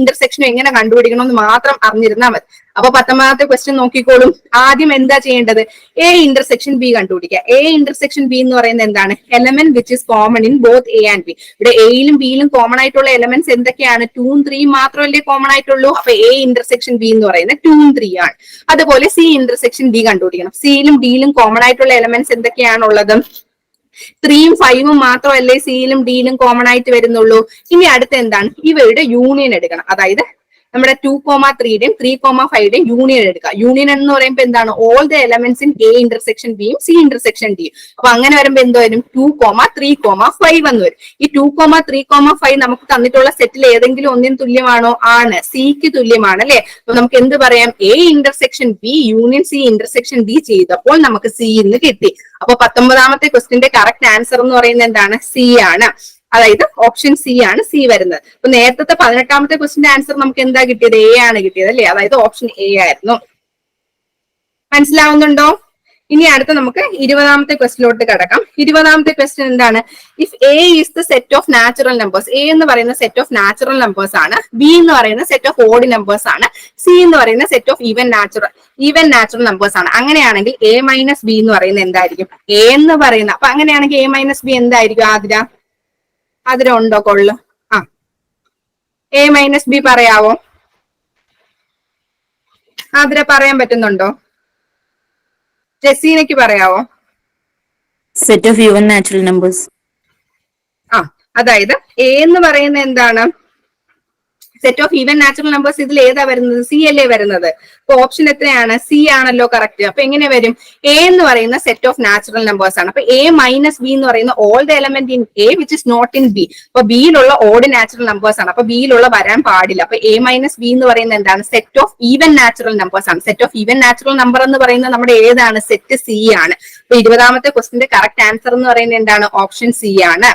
ഇന്റർസെക്ഷനും എങ്ങനെ കണ്ടുപിടിക്കണം എന്ന് മാത്രം അറിഞ്ഞിരുന്നാൽ മതി. അപ്പൊ 19ാമത്തെ ക്വസ്റ്റ്യൻ നോക്കിക്കോളും. ആദ്യം എന്താ ചെയ്യേണ്ടത്? എ ഇന്റർസെക്ഷൻ ബി കണ്ടുപിടിക്കുക. എ ഇന്റർസെക്ഷൻ ബി എന്ന് പറയുന്നത് എന്താണ്? Element which is common in both A and B. ഇവിടെ എയിലും ബിയിലും കോമൺ ആയിട്ടുള്ള എലമെന്റ്സ് എന്തൊക്കെയാണ്? 2, 3 മാത്രമല്ലേ കോമൺ ആയിട്ടുള്ളൂ. അപ്പൊ എ ഇന്റർസെക്ഷൻ ബി എന്ന് പറയുന്നത് 2, 3 ആണ്. അതുപോലെ സി ഇന്റർസെക്ഷൻ ഡി കണ്ടുപിടിക്കണം. സിയിലും ഡിയിലും കോമൺ ആയിട്ടുള്ള എലമെന്റ്സ് എന്തൊക്കെയാണുള്ളത്? 3ഉം 5ഉം മാത്രമല്ലേ സിയിലും ഡിയിലും കോമൺ ആയിട്ട് വരുന്നുള്ളൂ. ഇനി അടുത്ത എന്താണ്? ഇവയുടെ യൂണിയൻ എടുക്കണം. അതായത് നമ്മുടെ 2, 3യുടെയും 3, 5യുടെയും യൂണിയൻ എടുക്കുക. യൂണിയൻ എന്ന് പറയുമ്പോൾ എന്താണ്? All the elements in A intersection ബിയും സി ഇന്റർസെക്ഷൻ ഡിയും. അപ്പൊ അങ്ങനെ വരുമ്പോൾ എന്ത് വരും? 2, 3, 5 എന്ന് വരും. ഈ 2, 3, 5 നമുക്ക് തന്നിട്ടുള്ള സെറ്റിൽ ഏതെങ്കിലും ഒന്നിന് തുല്യമാണോ? ആണ്. സിക്ക് തുല്യമാണ് അല്ലെ? അപ്പൊ നമുക്ക് എന്ത് പറയാം? A intersection B union C intersection D ചെയ്തപ്പോൾ നമുക്ക് സി എന്ന് കിട്ടി. അപ്പൊ 19ാമത്തെ ക്വസ്റ്റിന്റെ കറക്റ്റ് ആൻസർ എന്ന് പറയുന്നത് എന്താണ്? സി ആണ്. അതായത് ഓപ്ഷൻ സി ആണ് സി വരുന്നത്. അപ്പൊ നേരത്തെ 18ാമത്തെ ക്വസ്റ്റിന്റെ ആൻസർ നമുക്ക് എന്താ കിട്ടിയത്? എ ആണ് കിട്ടിയത് അല്ലെ? അതായത് ഓപ്ഷൻ എ ആയിരുന്നു. മനസ്സിലാവുന്നുണ്ടോ? ഇനി അടുത്ത നമുക്ക് 20ാമത്തെ ക്വസ്റ്റിലോട്ട് കിടക്കാം. 20ാമത്തെ ക്വസ്റ്റ്യൻ എന്താണ്? If A is the set of natural numbers. A എന്ന് പറയുന്ന സെറ്റ് ഓഫ് നാച്ചുറൽ നമ്പേഴ്സ് ആണ്. ബി എന്ന് പറയുന്ന സെറ്റ് ഓഫ് ഓഡ് നമ്പേഴ്സ് ആണ്. സി എന്ന് പറയുന്ന set of even natural numbers ആണ്. അങ്ങനെയാണെങ്കിൽ എ മൈനസ് ബി എന്ന് പറയുന്നത് എന്തായിരിക്കും? എ എന്ന് പറയുന്ന അപ്പൊ അങ്ങനെയാണെങ്കിൽ എ മൈനസ് ബി എന്തായിരിക്കും? ആതിര ഉണ്ടോ? കൊള്ളു. എ മൈനസ് ബി പറയാവോ? ആതിര പറയാൻ പറ്റുന്നുണ്ടോ? ജസീനയ്ക്ക് പറയാവോ? Set of even natural numbers. അതായത് എ എന്ന് പറയുന്നത് എന്താണ്? Set of even natural numbers. ഇതിൽ ഏതാ വരുന്നത്? സി അല്ലേ വരുന്നത്. അപ്പൊ ഓപ്ഷൻ എത്രയാണ്? സി ആണല്ലോ കറക്റ്റ്. അപ്പൊ എങ്ങനെ വരും? എ എന്ന് പറയുന്ന സെറ്റ് ഓഫ് നാച്ചുറൽ നമ്പേഴ്സ് ആണ്. അപ്പൊ എ മൈനസ് ബി എന്ന് പറയുന്ന all the element in A which is not in B. അപ്പൊ ബിയിലുള്ള ഓഡ് നാച്ചുറൽ നമ്പേഴ്സ് ആണ്. അപ്പൊ ബിയിലുള്ള വരാൻ പാടില്ല. അപ്പൊ എ മൈനസ് ബി എന്ന് പറയുന്നത് എന്താണ്? Set of even natural numbers ആണ്. Set of even natural number എന്ന് പറയുന്നത് നമ്മുടെ ഏതാണ്? സെറ്റ് സി ആണ്. അപ്പൊ 20ാമത്തെ ക്വസ്റ്റിന്റെ കറക്റ്റ് ആൻസർ എന്ന് പറയുന്നത് എന്താണ്? ഓപ്ഷൻ സി ആണ്.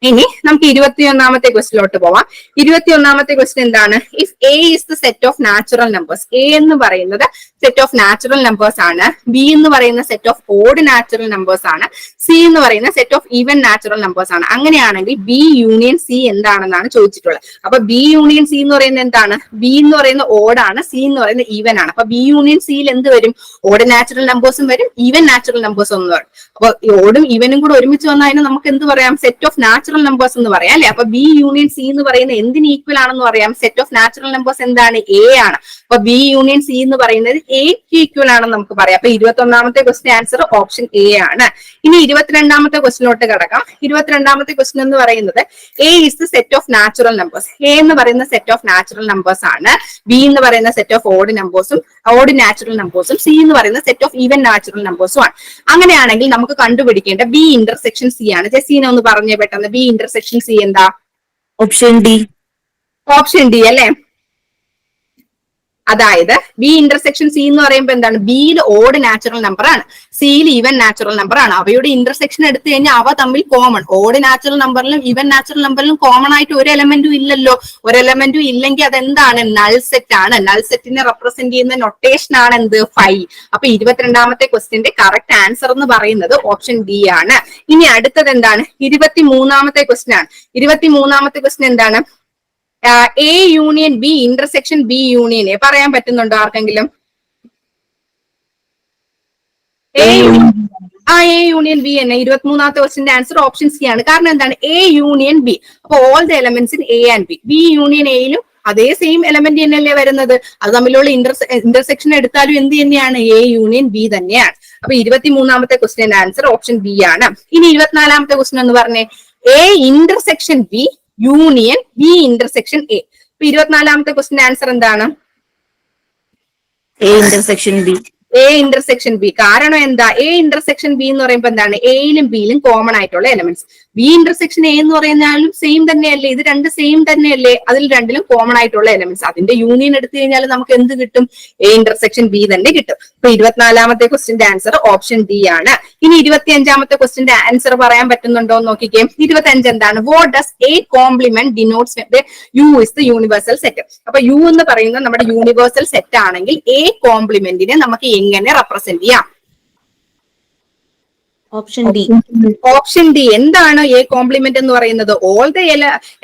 ഇനി നമുക്ക് 21ാമത്തെ ക്വസ്റ്റിലോട്ട് പോവാം. 21ാമത്തെ ക്വസ്റ്റ്യൻ എന്താണ്? If A is the set of natural numbers. A എന്ന് പറയുന്നത് സെറ്റ് ഓഫ് നാച്ചുറൽ നമ്പേഴ്സ് ആണ്, ബി എന്ന് പറയുന്ന set of odd natural numbers ആണ്, സി എന്ന് പറയുന്ന set of even natural numbers ആണ്. അങ്ങനെയാണെങ്കിൽ ബി യൂണിയൻ സി എന്താണെന്നാണ് ചോദിച്ചിട്ടുള്ളത്. അപ്പൊ ബി യൂണിയൻ സി എന്ന് പറയുന്നത് എന്താണ്? ബി എന്ന് പറയുന്ന ഓഡ് ആണ്, സി എന്ന് പറയുന്നത് ഈവൻ ആണ്. അപ്പൊ ബി യൂണിയൻ സിയിൽ എന്ത് വരും? ഓഡ് നാച്ചുറൽ നമ്പേഴ്സും വരും, ഈവൻ നാച്ചുറൽ നമ്പേഴ്സും ഒന്ന് വരും. അപ്പൊ ഓടും ഈവനും കൂടെ ഒരുമിച്ച് വന്നാൽ അതിന് നമുക്ക് എന്ത് പറയാം? സെറ്റ് ഓഫ് നാച്ചുറൽ നമ്പേഴ്സ് എന്ന് പറയാം അല്ലെ. അപ്പൊ ബി യൂണിയൻ സി എന്ന് പറയുന്നത് എന്തിന് ഈക്വൽ ആണെന്ന് പറയാം? സെറ്റ് ഓഫ് നാച്ചുറൽ നമ്പേഴ്സ് എന്താണ്? എ ആണ്. അപ്പൊ ബി യൂണിയൻ സി എന്ന് പറയുന്നത് എക്ക് ഈക്വൽ ആണെന്ന് നമുക്ക് പറയാം. അപ്പൊ 21ാമത്തെ ക്വസ്റ്റ്യൻ ആൻസർ ഓപ്ഷൻ എ ആണ്. ഇനി 22ാമത്തെ ക്വസ്റ്റിനോട്ട് കിടക്കാം. 22ാമത്തെ ക്വസ്റ്റ്യൻ എന്ന് പറയുന്നത് A is the set of natural numbers. A എന്ന് പറയുന്ന സെറ്റ് ഓഫ് നാച്ചുറൽ നമ്പേഴ്സ് ആണ്, ബി എന്ന് പറയുന്ന സെറ്റ് ഓഫ് ഓഡ് നമ്പേഴ്സും ഓഡ് നാച്ചുറൽ നമ്പേഴ്സും, സി എന്ന് പറയുന്ന സെറ്റ് ഓഫ് ഈവൻ നാച്ചുറൽ നമ്പേഴ്സും ആണ്. അങ്ങനെയാണെങ്കിൽ നമുക്ക് കണ്ടുപിടിക്കേണ്ട ബി ഇന്റർസെക്ഷൻ സി ആണ്. ജെസീന ഒന്ന് പറഞ്ഞേ പെട്ടെന്ന്, ബി ഇന്റർസെക്ഷൻ സി എന്താ? Option D. ഓപ്ഷൻ ഡി അല്ലെ. അതായത് ബി ഇന്റർസെക്ഷൻ സി എന്ന് പറയുമ്പോൾ എന്താണ്? ബിയിൽ ഓഡ് നാച്ചുറൽ നമ്പർ ആണ്, സിയിൽ ഈവൻ നാച്ചുറൽ നമ്പർ ആണ്. അവയുടെ ഇന്റർസെക്ഷൻ എടുത്തു കഴിഞ്ഞാൽ അവ തമ്മിൽ കോമൺ, ഓഡ് നാച്ചുറൽ നമ്പറിലും ഈവൻ നാച്ചുറൽ നമ്പറിലും കോമൺ ആയിട്ട് ഒരു എലമെന്റും ഇല്ലല്ലോ. ഒരു എലമെന്റും ഇല്ലെങ്കിൽ അതെന്താണ്? നൾ സെറ്റ് ആണ്. നൾ സെറ്റിനെ റെപ്രസെന്റ് ചെയ്യുന്ന നൊട്ടേഷൻ ആണ് എന്ത്? 5. അപ്പൊ 22ാമത്തെ ക്വസ്റ്റ്യന്റെ കറക്റ്റ് ആൻസർ എന്ന് പറയുന്നത് ഓപ്ഷൻ ഡി ആണ്. ഇനി അടുത്തത് എന്താണ്? 23ാമത്തെ ക്വസ്റ്റ്യൻ ആണ്. 23ാമത്തെ ക്വസ്റ്റ്യൻ എന്താണ്? A union B intersection B union A പറയാൻ പറ്റുന്നുണ്ടോ ആർക്കെങ്കിലും? എ യൂണിയൻ ബി തന്നെ 23ാമത്തെ ക്വസ്റ്റിന്റെ ആൻസർ ഓപ്ഷൻ സി ആണ്. കാരണം എന്താണ്? A union B. അപ്പൊ all the elements in A and B. B union എയിലും അതേ സെയിം എലമെന്റ് തന്നെയല്ലേ വരുന്നത്. അത് തമ്മിലുള്ള ഇന്റർസെക്ഷൻ എടുത്താലും എന്ത് തന്നെയാണ്? എ യൂണിയൻ ബി തന്നെയാണ്. അപ്പൊ 23ാമത്തെ ക്വസ്റ്റിന്റെ ആൻസർ ഓപ്ഷൻ ബി ആണ്. ഇനി 24ാമത്തെ ക്വസ്റ്റ്യൻ എന്ന് പറഞ്ഞേ, A intersection B union B intersection A. അപ്പൊ 24ാമത്തെ ക്വസ്റ്റിന്റെ ആൻസർ എന്താണ്? A intersection B. A intersection B. കാരണം എന്താ? എ ഇന്റർസെക്ഷൻ ബി എന്ന് പറയുമ്പോൾ എന്താണ്? എയിലും ബിയിലും കോമൺ ആയിട്ടുള്ള എലമെന്റ്സ്. ബി ഇന്റർസെക്ഷൻ എ എന്ന് പറയുന്നാലും സെയിം തന്നെയല്ലേ? ഇത് രണ്ട് സെയിം തന്നെയല്ലേ? അതിൽ രണ്ടിലും കോമൺ ആയിട്ടുള്ള എലമെന്റ്സ്. അതിന്റെ യൂണിയൻ എടുത്തു കഴിഞ്ഞാൽ നമുക്ക് എന്ത് കിട്ടും? എ ഇന്റർസെക്ഷൻ ബി തന്നെ കിട്ടും. അപ്പൊ 24ാമത്തെ ക്വസ്റ്റിന്റെ ആൻസർ ഓപ്ഷൻ ഡി ആണ്. ഇനി 25ാമത്തെ ക്വസ്റ്റിന്റെ ആൻസർ പറയാൻ പറ്റുന്നുണ്ടോ എന്ന് നോക്കിക്കേ. 25 എന്താണ്? What does A complement denotes U is the universal set. അപ്പൊ യു എന്ന് പറയുന്നത് നമ്മുടെ യൂണിവേഴ്സൽ സെറ്റ് ആണെങ്കിൽ എ കോംപ്ലിമെന്റിനെ നമുക്ക് എങ്ങനെ റെപ്രസെന്റ് ചെയ്യാം? Option D. Option D. എന്താണ് എ കോംപ്ലിമെന്റ് എന്ന് പറയുന്നത്? All the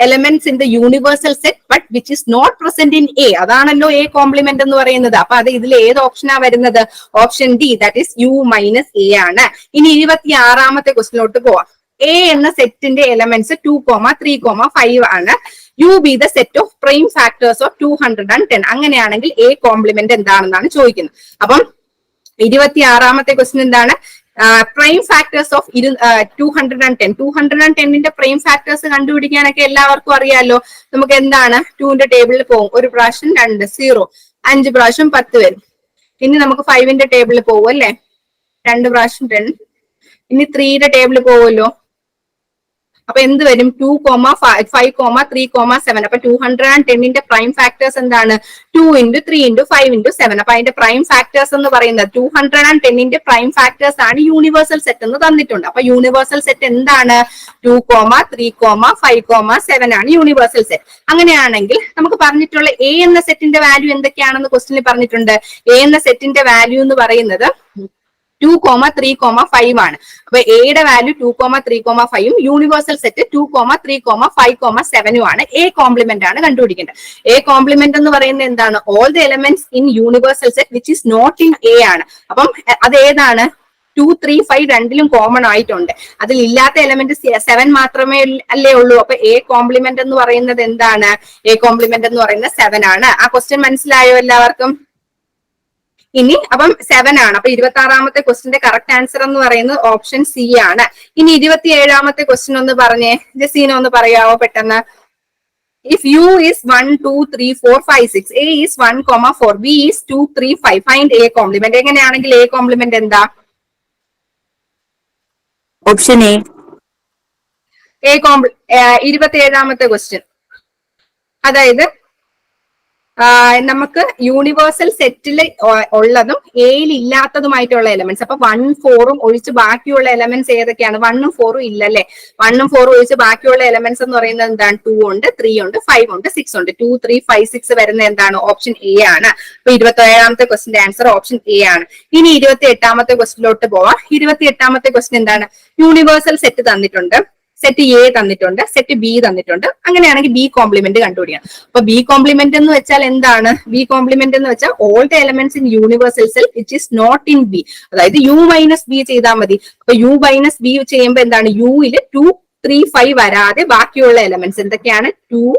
elements in the universal set but which is not present in A. അതാണല്ലോ എ കോംപ്ലിമെന്റ് എന്ന് പറയുന്നത്. അപ്പൊ അത് ഇതിൽ ഏത് ഓപ്ഷനാ വരുന്നത്? Option D, that is U minus A ആണ്. ഇനി 26ാമത്തെ ക്വസ്റ്റിലോട്ട് പോവാം. എ എന്ന സെറ്റിന്റെ എലമെന്റ്സ് 2, 3, 5 ആണ്. U be the set of prime factors of 210. അങ്ങനെയാണെങ്കിൽ എ കോംപ്ലിമെന്റ് എന്താണെന്നാണ് ചോദിക്കുന്നത്. അപ്പം 26ാമത്തെ ക്വസ്റ്റ്യൻ എന്താണ്? Prime factors of 210. 210ന്റെ പ്രൈം ഫാക്ടേഴ്സ് കണ്ടുപിടിക്കാനൊക്കെ എല്ലാവർക്കും അറിയാലോ. നമുക്ക് എന്താണ്? 2ന്റെ ടേബിളിൽ പോകും. ഒരു പ്രാവശ്യം 2, 0, 5 പ്രാവശ്യം 10 വരും. ഇനി നമുക്ക് 5ന്റെ ടേബിളിൽ പോകും അല്ലെ? 2 പ്രാവശ്യം 10. ഇനി 3യുടെ ടേബിളിൽ പോകുമല്ലോ. അപ്പൊ എന്ത് വരും? 2, 5, 3, 7. അപ്പൊ 210ന്റെ പ്രൈം ഫാക്ടേഴ്സ് എന്താണ്? 2 × 3 × 5 × 7. അപ്പൊ അതിന്റെ പ്രൈം ഫാക്ടേഴ്സ് എന്ന് പറയുന്നത് 210ന്റെ പ്രൈം ഫാക്ടേഴ്സ് ആണ് യൂണിവേഴ്സൽ സെറ്റ് എന്ന് തന്നിട്ടുണ്ട്. അപ്പൊ യൂണിവേഴ്സൽ സെറ്റ് എന്താണ്? 2, 3, 5, 7 ആണ് യൂണിവേഴ്സൽ സെറ്റ്. അങ്ങനെയാണെങ്കിൽ നമുക്ക് പറഞ്ഞിട്ടുള്ള എ എന്ന സെറ്റിന്റെ വാല്യൂ എന്തൊക്കെയാണെന്ന് ക്വസ്റ്റ്യനിൽ പറഞ്ഞിട്ടുണ്ട്. എ എന്ന സെറ്റിന്റെ വാല്യൂ എന്ന് പറയുന്നത് 2, 3, 5 ആണ്. അപ്പൊ എയുടെ വാല്യൂ 2, 3, 5ഉം യൂണിവേഴ്സൽ സെറ്റ് 2, 3, 5, 7ഉം ആണ്. എ കോംപ്ലിമെന്റ് ആണ് കണ്ടുപിടിക്കേണ്ടത്. എ കോംപ്ലിമെന്റ് എന്ന് പറയുന്നത് എന്താണ്? All the elements in universal set which is not in A ആണ്. അപ്പം അത് ഏതാണ്? 2, 3, 5 രണ്ടിലും കോമൺ ആയിട്ടുണ്ട്. അതിൽ ഇല്ലാത്ത എലമെന്റ് 7 മാത്രമേ അല്ലേ ഉള്ളൂ. അപ്പൊ എ കോംപ്ലിമെന്റ് എന്ന് പറയുന്നത് എന്താണ്? എ കോംപ്ലിമെന്റ് എന്ന് പറയുന്നത് 7 ആണ്. ആ ക്വസ്റ്റ്യൻ മനസ്സിലായോ എല്ലാവർക്കും? ഇനി അപ്പം 7 ആണ്. അപ്പൊ 26ാമത്തെ ക്വസ്റ്റിന്റെ കറക്റ്റ് ആൻസർ എന്ന് പറയുന്നത് ഓപ്ഷൻ സി ആണ്. ഇനി 27ാമത്തെ ക്വസ്റ്റ്യൻ ഒന്ന് പറഞ്ഞേ. ജസീന ഒന്ന് പറയാവോ പെട്ടെന്ന്? If you is 1, 2, 3, 4, 5, 6, a is 1, 4, b is 2, 3, 5, find a complement. എങ്ങനെയാണെങ്കിൽ എ കോംപ്ലിമെന്റ് എന്താ? Option A. 27ാമത്തെ ക്വസ്റ്റ്യൻ, അതായത് നമുക്ക് യൂണിവേഴ്സൽ സെറ്റിൽ ഉള്ളതും എയിൽ ഇല്ലാത്തതുമായിട്ടുള്ള എലമെന്റ്സ്. അപ്പൊ 1, 4 ഒഴിച്ച് ബാക്കിയുള്ള എലമെന്റ്സ് ഏതൊക്കെയാണ്? 1ഉം 4ഉം ഇല്ലല്ലേ? 1ഉം 4ഉം ഒഴിച്ച് ബാക്കിയുള്ള എലമെന്റ്സ് എന്ന് പറയുന്നത് എന്താണ്? 2 ഉണ്ട്, 3 ഉണ്ട്, 5 ഉണ്ട്, 6 ഉണ്ട്. 2, 3, 5, 6 വരുന്ന എന്താണ്? ഓപ്ഷൻ എ ആണ്. അപ്പൊ 27ാമത്തെ ക്വസ്റ്റിന്റെ ആൻസർ ഓപ്ഷൻ എ ആണ്. ഇനി 28ാമത്തെ ക്വസ്റ്റിലോട്ട് പോവാം. 28ാമത്തെ ക്വസ്റ്റ്യൻ എന്താണ്? യൂണിവേഴ്സൽ സെറ്റ് തന്നിട്ടുണ്ട്, സെറ്റ് എ തന്നിട്ടുണ്ട്, സെറ്റ് ബി തന്നിട്ടുണ്ട്. അങ്ങനെയാണെങ്കിൽ ബി കോംപ്ലിമെന്റ് കണ്ടുപിടിക്കണം. അപ്പൊ ബി കോംപ്ലിമെന്റ് എന്ന് വെച്ചാൽ എന്താണ്? ബി കോംപ്ലിമെന്റ് എന്ന് വെച്ചാൽ all the elements in universal set which is not in B. അതായത് യു മൈനസ് ബി ചെയ്താൽ മതി. അപ്പൊ യു മൈനസ് ബി ചെയ്യുമ്പോൾ എന്താണ്? യുയിൽ 2, 3, 5 വരാതെ ബാക്കിയുള്ള എലമെന്റ്സ് എന്തൊക്കെയാണ്? 2,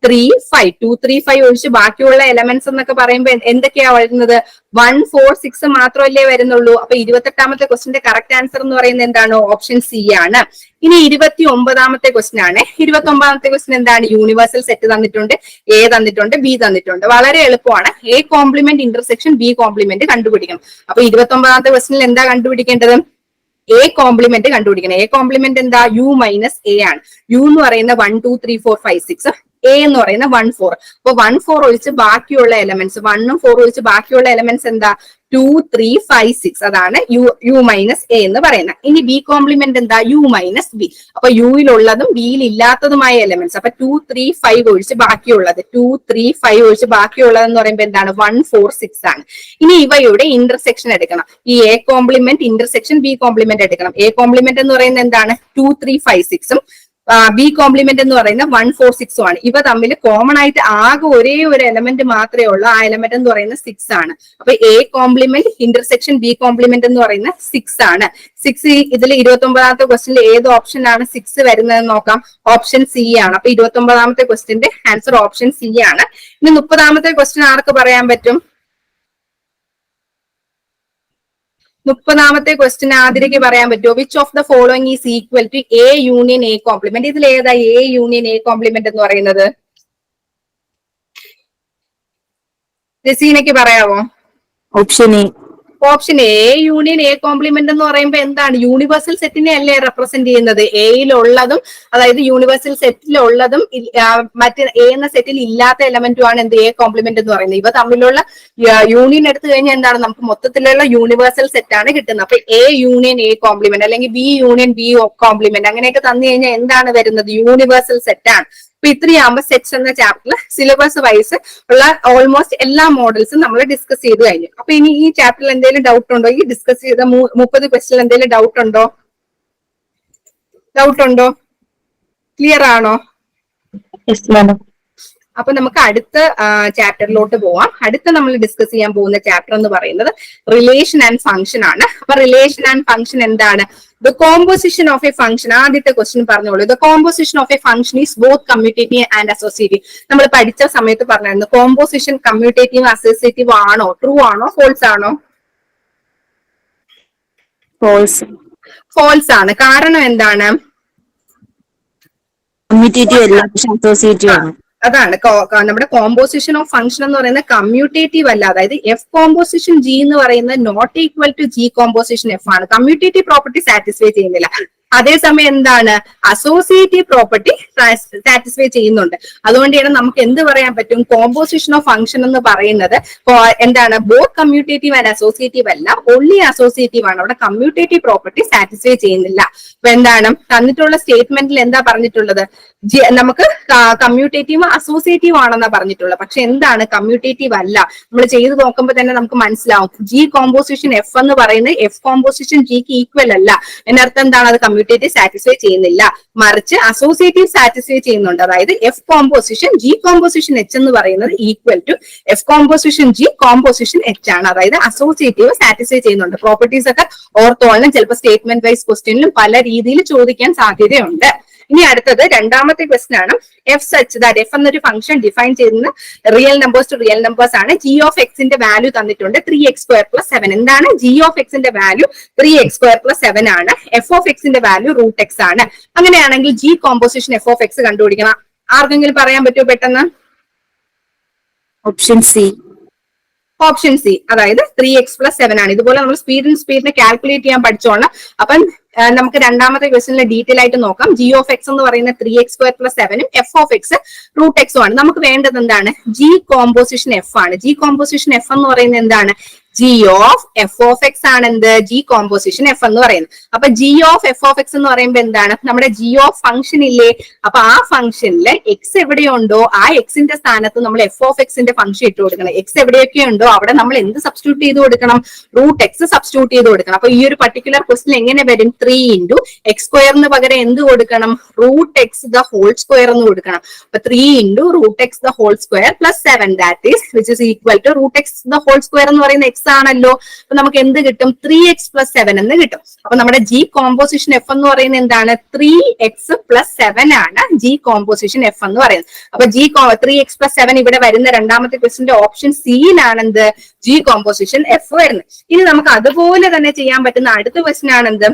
3, 5. 2, 3, 5 ഒഴിച്ച് ബാക്കിയുള്ള എലമെന്റ്സ് എന്നൊക്കെ പറയുമ്പോൾ എന്തൊക്കെയാ വരുന്നത്? 1, 4, 6 മാത്രമല്ലേ വരുന്നുള്ളൂ. അപ്പൊ 28ാമത്തെ ക്വസ്റ്റിന്റെ കറക്റ്റ് ആൻസർ എന്ന് പറയുന്നത് എന്താണ്? ഓപ്ഷൻ സി ആണ്. ഇനി 29ാമത്തെ ക്വസ്റ്റ്യൻ ആണ്. 29ാമത്തെ ക്വസ്റ്റ്യൻ എന്താണ്? യൂണിവേഴ്സൽ സെറ്റ് തന്നിട്ടുണ്ട്, എ തന്നിട്ടുണ്ട്, ബി തന്നിട്ടുണ്ട്. വളരെ എളുപ്പമാണ്. A complement intersection B complement കണ്ടുപിടിക്കണം. അപ്പൊ 29ാമത്തെ ക്വസ്റ്റ്യനിൽ എന്താ കണ്ടുപിടിക്കേണ്ടത്? എ കോംപ്ലിമെന്റ് കണ്ടുപിടിക്കണം. എ കോംപ്ലിമെന്റ് എന്താ? യു മൈനസ് എ ആണ്. യു എന്ന് പറയുന്ന 1, 2, 3, 4, 5, 6. എ എന്ന് പറയുന്ന 1, 4. അപ്പൊ 1, 4 ഒഴിച്ച് ബാക്കിയുള്ള എലമെന്റ്സ്, 1ഉം 4 ഒഴിച്ച് ബാക്കിയുള്ള എലമെന്റ്സ് എന്താ? 2, 3, 5, 6. അതാണ് യു മൈനസ് എ എന്ന് പറയുന്നത്. ഇനി ബി കോംപ്ലിമെന്റ് എന്താ? U minus B. അപ്പൊ യുയിലുള്ളതും ബിയിൽ ഇല്ലാത്തതുമായ എലമെന്റ്സ്. അപ്പൊ 2, 3, 5 ഒഴിച്ച് ബാക്കിയുള്ളത്, 2, 3, 5 ഒഴിച്ച് ബാക്കിയുള്ളത് എന്ന് പറയുമ്പോൾ എന്താണ്? 1, 4, 6 ആണ്. ഇനി ഇവയുടെ ഇന്റർസെക്ഷൻ എടുക്കണം. ഈ A complement intersection B complement എടുക്കണം. എ കോംപ്ലിമെന്റ് എന്ന് പറയുന്നത് എന്താണ്? 2, 3, 5, 6ഉം ബി കോംപ്ലിമെന്റ് എന്ന് പറയുന്ന 1, 4, 6 ആണ്. ഇവ തമ്മിൽ കോമൺ ആയിട്ട് ആകെ ഒരേ ഒരു എലമെന്റ് മാത്രമേ ഉള്ളൂ. ആ എലമെന്റ് എന്ന് പറയുന്നത് 6 ആണ്. അപ്പൊ A complement intersection B complement എന്ന് പറയുന്നത് 6 ആണ്. 6 ഇതിൽ 29ാമത്തെ ക്വസ്റ്റിനിൽ ഏത് ഓപ്ഷൻ ആണ് 6 വരുന്നത് നോക്കാം. ഓപ്ഷൻ സി ആണ്. അപ്പൊ 29ാമത്തെ ക്വസ്റ്റിന്റെ ആൻസർ ഓപ്ഷൻ സി ആണ്. ഇനി 30ാമത്തെ ക്വസ്റ്റ്യൻ ആർക്ക് പറയാൻ പറ്റും? 30ാമത്തെ ക്വസ്റ്റ്യൻ ആതിരയ്ക്ക് പറയാൻ പറ്റുമോ? Which of the following is equal to A union A complement? ഇതിൽ ഏതാ എ യൂണിയൻ എ കോംപ്ലിമെന്റ് എന്ന് പറയുന്നത്? രസീനയ്ക്ക് പറയാവോ? Option A. Option A union A complement എന്ന് പറയുമ്പോൾ എന്താണ്? യൂണിവേഴ്സൽ സെറ്റിനെ അല്ലേ റെപ്രസെന്റ് ചെയ്യുന്നത്? എയിലുള്ളതും അതായത് യൂണിവേഴ്സൽ സെറ്റിലുള്ളതും മറ്റ് എ എന്ന സെറ്റിൽ ഇല്ലാത്ത എലമെന്റുമാണ് എന്ത്? എ കോംപ്ലിമെന്റ് എന്ന് പറയുന്നത്. ഇവ തമ്മിലുള്ള യൂണിയൻ എടുത്തു കഴിഞ്ഞാൽ എന്താണ്? നമുക്ക് മൊത്തത്തിലുള്ള യൂണിവേഴ്സൽ സെറ്റ് ആണ് കിട്ടുന്നത്. അപ്പൊ എ യൂണിയൻ എ കോംപ്ലിമെന്റ് അല്ലെങ്കിൽ ബി യൂണിയൻ ബി കോംപ്ലിമെന്റ് അങ്ങനെയൊക്കെ തന്നു കഴിഞ്ഞാൽ എന്താണ് വരുന്നത്? യൂണിവേഴ്സൽ സെറ്റ് ആണ്. അപ്പൊ ഇത്രയാകുമ്പോൾ സെറ്റ്സ് എന്ന ചാപ്റ്ററിൽ സിലബസ് വൈസ് ഉള്ള ഓൾമോസ്റ്റ് എല്ലാ മോഡൽസും നമ്മൾ ഡിസ്കസ് ചെയ്ത് കഴിഞ്ഞു. അപ്പൊ ഇനി ഈ ചാപ്റ്ററിൽ എന്തെങ്കിലും ഡൗട്ട് ഉണ്ടോ? ഈ ഡിസ്കസ് ചെയ്ത 30 ക്വസ്റ്റിൽ എന്തെങ്കിലും ഡൗട്ട് ഉണ്ടോ? ക്ലിയർ ആണോ? അപ്പൊ നമുക്ക് അടുത്ത ചാപ്റ്ററിലോട്ട് പോവാം. അടുത്ത നമ്മൾ ഡിസ്കസ് ചെയ്യാൻ പോകുന്ന ചാപ്റ്റർ എന്ന് പറയുന്നത് റിലേഷൻ ആൻഡ് ഫംഗ്ഷൻ ആണ്. അപ്പൊ റിലേഷൻ ആൻഡ് ഫംഗ്ഷൻ എന്താണ്? The composition of A function. ആദ്യത്തെ ക്വസ്റ്റ്യൻ പറഞ്ഞോളൂ. The composition of A function is both commutative and associative. നമ്മൾ പഠിച്ച സമയത്ത് പറഞ്ഞായിരുന്നു കോമ്പോസിഷൻ കമ്മ്യൂട്ടേറ്റീവ് അസോസിയേറ്റീവ് ആണോ? ട്രൂ ആണോ? ഫോൾസ് ആണോ? ഫോൾസ് ആണ്. കാരണം എന്താണ്? കമ്മ്യൂട്ടേറ്റീവ് അല്ല, പക്ഷെ അസോസിയേറ്റീവ് ആണ്. അതാണ് നമ്മുടെ കോമ്പോസിഷൻ ഓഫ് ഫംഗ്ഷൻ എന്ന് പറയുന്നത് കമ്മ്യൂട്ടേറ്റീവ് അല്ല. അതായത് എഫ് കോമ്പോസിഷൻ ജി എന്ന് പറയുന്നത് not equal to G composition F ആണ്. കമ്മ്യൂട്ടേറ്റീവ് പ്രോപ്പർട്ടി സാറ്റിസ്ഫൈ ചെയ്യുന്നില്ല. അതേസമയം എന്താണ്? അസോസിയേറ്റീവ് പ്രോപ്പർട്ടി സാറ്റിസ്ഫൈ ചെയ്യുന്നുണ്ട്. അതുകൊണ്ടാണ് നമുക്ക് എന്ത് പറയാൻ പറ്റും? കോമ്പോസിഷൻ ഓഫ് ഫംഗ്ഷൻ എന്ന് പറയുന്നത് എന്താണ്? ബോത്ത് കമ്മ്യൂട്ടേറ്റീവ് ആൻഡ് അസോസിയേറ്റീവ് അല്ല, ഓൺലി അസോസിയേറ്റീവ് ആണ്. അവിടെ കമ്മ്യൂട്ടേറ്റീവ് പ്രോപ്പർട്ടി സാറ്റിസ്ഫൈ ചെയ്യുന്നില്ല. അപ്പൊ എന്താണ് തന്നിട്ടുള്ള സ്റ്റേറ്റ്മെന്റിൽ എന്താ പറഞ്ഞിട്ടുള്ളത്? നമുക്ക് കമ്മ്യൂട്ടേറ്റീവ് അസോസിയേറ്റീവ് ആണെന്നാ പറഞ്ഞിട്ടുള്ളത്. പക്ഷെ എന്താണ്? കമ്മ്യൂട്ടേറ്റീവ് അല്ല. നമ്മൾ ചെയ്ത് നോക്കുമ്പോൾ തന്നെ നമുക്ക് മനസ്സിലാവും. ജി കോമ്പോസിഷൻ എഫ് എന്ന് പറയുന്നത് എഫ് കോമ്പോസിഷൻ ജിക്ക് ഈക്വൽ അല്ല. എന്നർത്ഥം എന്താണ്? അത് കമ്മ്യൂട്ടേറ്റീവ് സാറ്റിസ്ഫൈ ചെയ്യുന്നില്ല, മറിച്ച് അസോസിയേറ്റീവ് സാറ്റിസ്ഫൈ ചെയ്യുന്നുണ്ട്. അതായത് F composition G composition H എന്ന് പറയുന്നത് equal to F composition G composition H ആണ്. അതായത് അസോസിയേറ്റീവ് സാറ്റിസ്ഫൈ ചെയ്യുന്നുണ്ട്. പ്രോപ്പർട്ടീസ് ഒക്കെ ഓർത്തോളണം. ചിലപ്പോൾ സ്റ്റേറ്റ്മെന്റ് വൈസ് ക്വസ്റ്റ്യനിലും പല രീതിയിൽ ചോദിക്കാൻ സാധ്യതയുണ്ട്. ഇനി അടുത്തത് രണ്ടാമത്തെ ക്വസ്റ്റൻ ആണ്. എഫ് സച്ച് ദാറ്റ് എഫ് എന്നൊരു ഫംഗ്ഷൻ ഡിഫൈൻ ചെയ്യുന്ന real numbers to real numbers ആണ്. ജി ഓഫ് എക്സിന്റെ വാല്യൂ തന്നിട്ടുണ്ട് 3x² + 7. എന്താണ്? ജി ഓഫ് എക്സിന്റെ വാല്യൂ 3x² + 7 ആണ്. എഫ് ഓഫ് എക്സിന്റെ വാല്യൂ √x ആണ്. അങ്ങനെയാണെങ്കിൽ G composition F of X കണ്ടുപിടിക്കണം. ആർക്കെങ്കിലും പറയാൻ പറ്റുമോ പെട്ടെന്ന്? Option C. ഓപ്ഷൻ സി, അതായത് 3x + 7 ആണ്. ഇതുപോലെ നമ്മൾ സ്പീഡിനെ കാൽക്കുലേറ്റ് ചെയ്യാൻ പഠിച്ചോളാം. അപ്പം നമുക്ക് രണ്ടാമത്തെ ക്വസ്റ്റ്യനിൽ ഡീറ്റെയിൽ ആയിട്ട് നോക്കാം. ജി ഓഫ് എക്സ് എന്ന് പറയുന്ന 3x² + 7 F of X √x ആണ്. നമുക്ക് വേണ്ടത് എന്താണ്? ജി കോമ്പോസിഷൻ എഫ് ആണ്. ജി കോമ്പോസിഷൻ എഫ് എന്ന് പറയുന്നത് എന്താണ്? G of F of X ആണ് എന്ത്? ജി കോമ്പോസിഷൻ എഫ് എന്ന് പറയുന്നത്. അപ്പൊ G of F of X എന്ന് പറയുമ്പോൾ എന്താണ്? നമ്മുടെ ജി ഓഫ് ഫംഗ്ഷൻ ഇല്ലേ? അപ്പൊ ആ ഫംഗ്ഷനിൽ എക്സ് എവിടെയുണ്ടോ ആ എക്സിന്റെ സ്ഥാനത്ത് നമ്മൾ എഫ് ഓഫ് എക്സിന്റെ ഫംഗ്ഷൻ ഇട്ട് കൊടുക്കണം. എക്സ് എവിടെയൊക്കെ ഉണ്ടോ അവിടെ നമ്മൾ എന്ത് സബ്സ്റ്റിറ്റ്യൂട്ട് ചെയ്ത് കൊടുക്കണം? √x സബ്സ്റ്റിറ്റ്യൂട്ട് ചെയ്ത് കൊടുക്കണം. അപ്പൊ ഈ ഒരു പർട്ടിക്കുലർ ക്വസ്റ്റ്യൻ എങ്ങനെ വരും? 3 × x² പകരം എന്ത് കൊടുക്കണം? √x the whole square എന്ന് കൊടുക്കണം. അപ്പൊ 3 × √x the whole square + 7 that is which is equal to √x the whole square എന്ന് പറയുന്ന x ആണല്ലോ. അപ്പൊ നമുക്ക് എന്ത് കിട്ടും? 3x + 7 എന്ന് കിട്ടും. അപ്പൊ നമ്മുടെ ജി കോമ്പോസിഷൻ എഫ് എന്ന് പറയുന്നത് എന്താണ്? 3x + 7 ആണ് ജി കോമ്പോസിഷൻ എഫ് എന്ന് പറയുന്നത്. അപ്പൊ 3x + 7 ഇവിടെ വരുന്ന രണ്ടാമത്തെ ക്വസ്റ്റിന്റെ ഓപ്ഷൻ സിയിലാണ് എന്ത്? ജി കോമ്പോസിഷൻ എഫ് വരുന്നത്. ഇനി നമുക്ക് അതുപോലെ തന്നെ ചെയ്യാൻ പറ്റുന്ന അടുത്ത ക്വസ്റ്റ്യൻ ആണ് എന്ത്?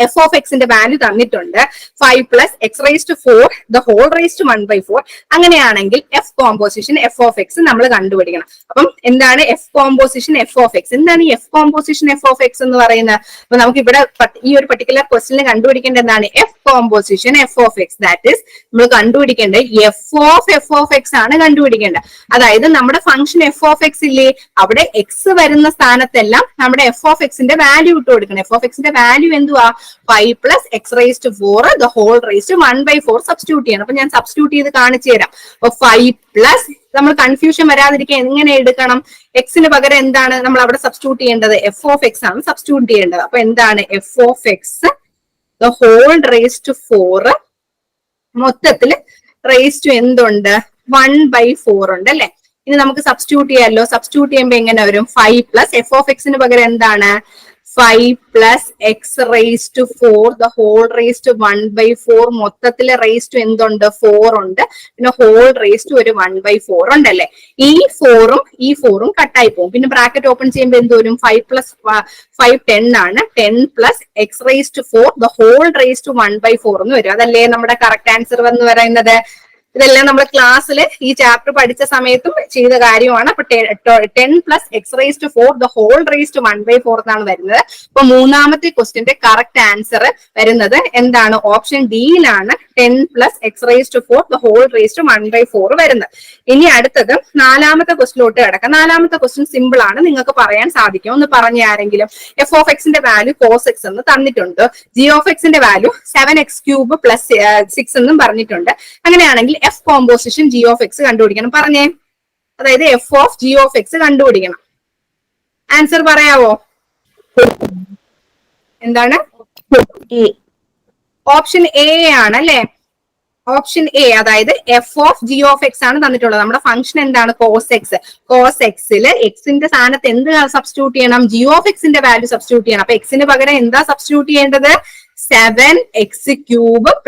എഫ് ഓഫ് എക്സിന്റെ വാല്യൂ തന്നിട്ടുണ്ട് 5 + x⁴ the whole raised to 1/4. അങ്ങനെയാണെങ്കിൽ F composition F of X നമ്മൾ കണ്ടുപിടിക്കണം. അപ്പം എന്താണ് F composition F of X? എന്താണ് ഈ F composition F of X എന്ന് പറയുന്നത്? അപ്പൊ നമുക്ക് ഇവിടെ ഈ ഒരു പർട്ടിക്കുലർ ക്വസ്റ്റ്യനിൽ കണ്ടുപിടിക്കേണ്ട എന്താണ്? F composition F of X. That is നമ്മൾ കണ്ടുപിടിക്കേണ്ടത് എഫ് ഓഫ് എക്സ് ആണ് കണ്ടുപിടിക്കേണ്ടത്. അതായത് നമ്മുടെ ഫംഗ്ഷൻ എഫ് ഓഫ് എക്സ് ഇല്ലേ? അവിടെ എക്സ് വരുന്ന സ്ഥാനത്തെല്ലാം നമ്മുടെ എഫ് ഓഫ് എക്സിന്റെ വാല്യൂ ഇട്ട് കൊടുക്കണം. എഫ് ഓഫ് എക്സിന്റെ വാല്യൂ എന്തുവാ? 5 + x⁴ the whole raised to 1/4 substitute ചെയ്യണം. അപ്പൊ ഞാൻ സബ്സ്റ്റിറ്റ്യൂട്ട് ചെയ്ത് കാണിച്ചു തരാം. അപ്പൊ 5+ നമ്മൾ കൺഫ്യൂഷൻ വരാതിരിക്കാൻ എങ്ങനെ എടുക്കണം? എക്സിന് പകരം എന്താണ് നമ്മൾ അവിടെ സബ്സ്റ്റിറ്റ്യൂട്ട് ചെയ്യേണ്ടത്? എഫ് ഓഫ് എക്സ് ആണ് സബ്സ്റ്റിറ്റ്യൂട്ട് ചെയ്യേണ്ടത്. അപ്പൊ എന്താണ്? F of X the whole raised to 4 മൊത്തത്തില് raised to എന്തുണ്ട്? 1/4 ഉണ്ട് അല്ലെ? ഇനി നമുക്ക് സബ്സ്റ്റിറ്റ്യൂട്ട് ചെയ്യാമല്ലോ. സബ്സ്റ്റിറ്റ്യൂട്ട് ചെയ്യുമ്പോൾ എങ്ങനെ വരും? 5+ എഫ് ഓഫ് എക്സിന് പകരം എന്താണ്? 5 + x⁴ the whole raised to 1/4 മൊത്തത്തില് raised to എന്തുണ്ട്? 4 ഉണ്ട്. പിന്നെ whole raised to ഒരു 1/4 ഉണ്ടല്ലേ? ഈ 4ഉം കട്ടായി പോകും. പിന്നെ ബ്രാക്കറ്റ് ഓപ്പൺ ചെയ്യുമ്പോൾ എന്ത് വരും? 5 + 5 10 ആണ്. 10 + x⁴ the whole raised to 1/4 എന്ന് വരും. അതല്ലേ നമ്മുടെ കറക്റ്റ് ആൻസർ എന്ന് പറയുന്നത്? ഇതെല്ലാം നമ്മൾ ക്ലാസ്സിൽ ഈ ചാപ്റ്റർ പഠിച്ച സമയത്തും ചെയ്ത കാര്യമാണ്. അപ്പൊ 10 + x⁴ the whole raised to 1/4 എന്നാണ് വരുന്നത്. അപ്പൊ മൂന്നാമത്തെ ക്വസ്റ്റ്യന്റെ കറക്റ്റ് ആൻസർ വരുന്നത് എന്താണ്? ഓപ്ഷൻ ഡിയിലാണ് 10 + x⁴ the whole raised to 1/4 വരുന്നത്. ഇനി അടുത്തത് നാലാമത്തെ ക്വസ്റ്റ്യനിലോട്ട് കിടക്കാം. നാലാമത്തെ ക്വസ്റ്റ്യൻ സിമ്പിൾ ആണ്, നിങ്ങൾക്ക് പറയാൻ സാധിക്കും. ഒന്ന് പറഞ്ഞ ആരെങ്കിലും? എഫ് ഓഫ് എക്സിന്റെ വാല്യൂ cos x എന്ന് തന്നിട്ടുണ്ട്. ജി ഓഫ് എക്സിന്റെ വാല്യൂ 7x³ + 6 എന്നും പറഞ്ഞിട്ടുണ്ട്. അങ്ങനെയാണെങ്കിൽ F composition G of X കണ്ടുപിടിക്കണം. പറഞ്ഞേ. അതായത് F of G of X കണ്ടുപിടിക്കണം. ആൻസർ പറയാവോ? എന്താണ്? ഓപ്ഷൻ എ ആണ് അല്ലെ? ഓപ്ഷൻ എ, അതായത് F of G of X ആണ് തന്നിട്ടുള്ളത്. നമ്മുടെ ഫംഗ്ഷൻ എന്താണ്? cos x. cos എക്സില് എക്സിന്റെ സ്ഥാനത്ത് എന്ത് സബ്സ്റ്റിറ്റ്യൂട്ട് ചെയ്യണം? ജി ഓഫ് എക്സിന്റെ വാല്യൂ സബ്സ്റ്റിറ്റ്യൂട്ട് ചെയ്യണം. അപ്പൊ എക്സിന് പകരം എന്താ സബ്സ്റ്റിറ്റ്യൂട്ട് ചെയ്യേണ്ടത്? 7x³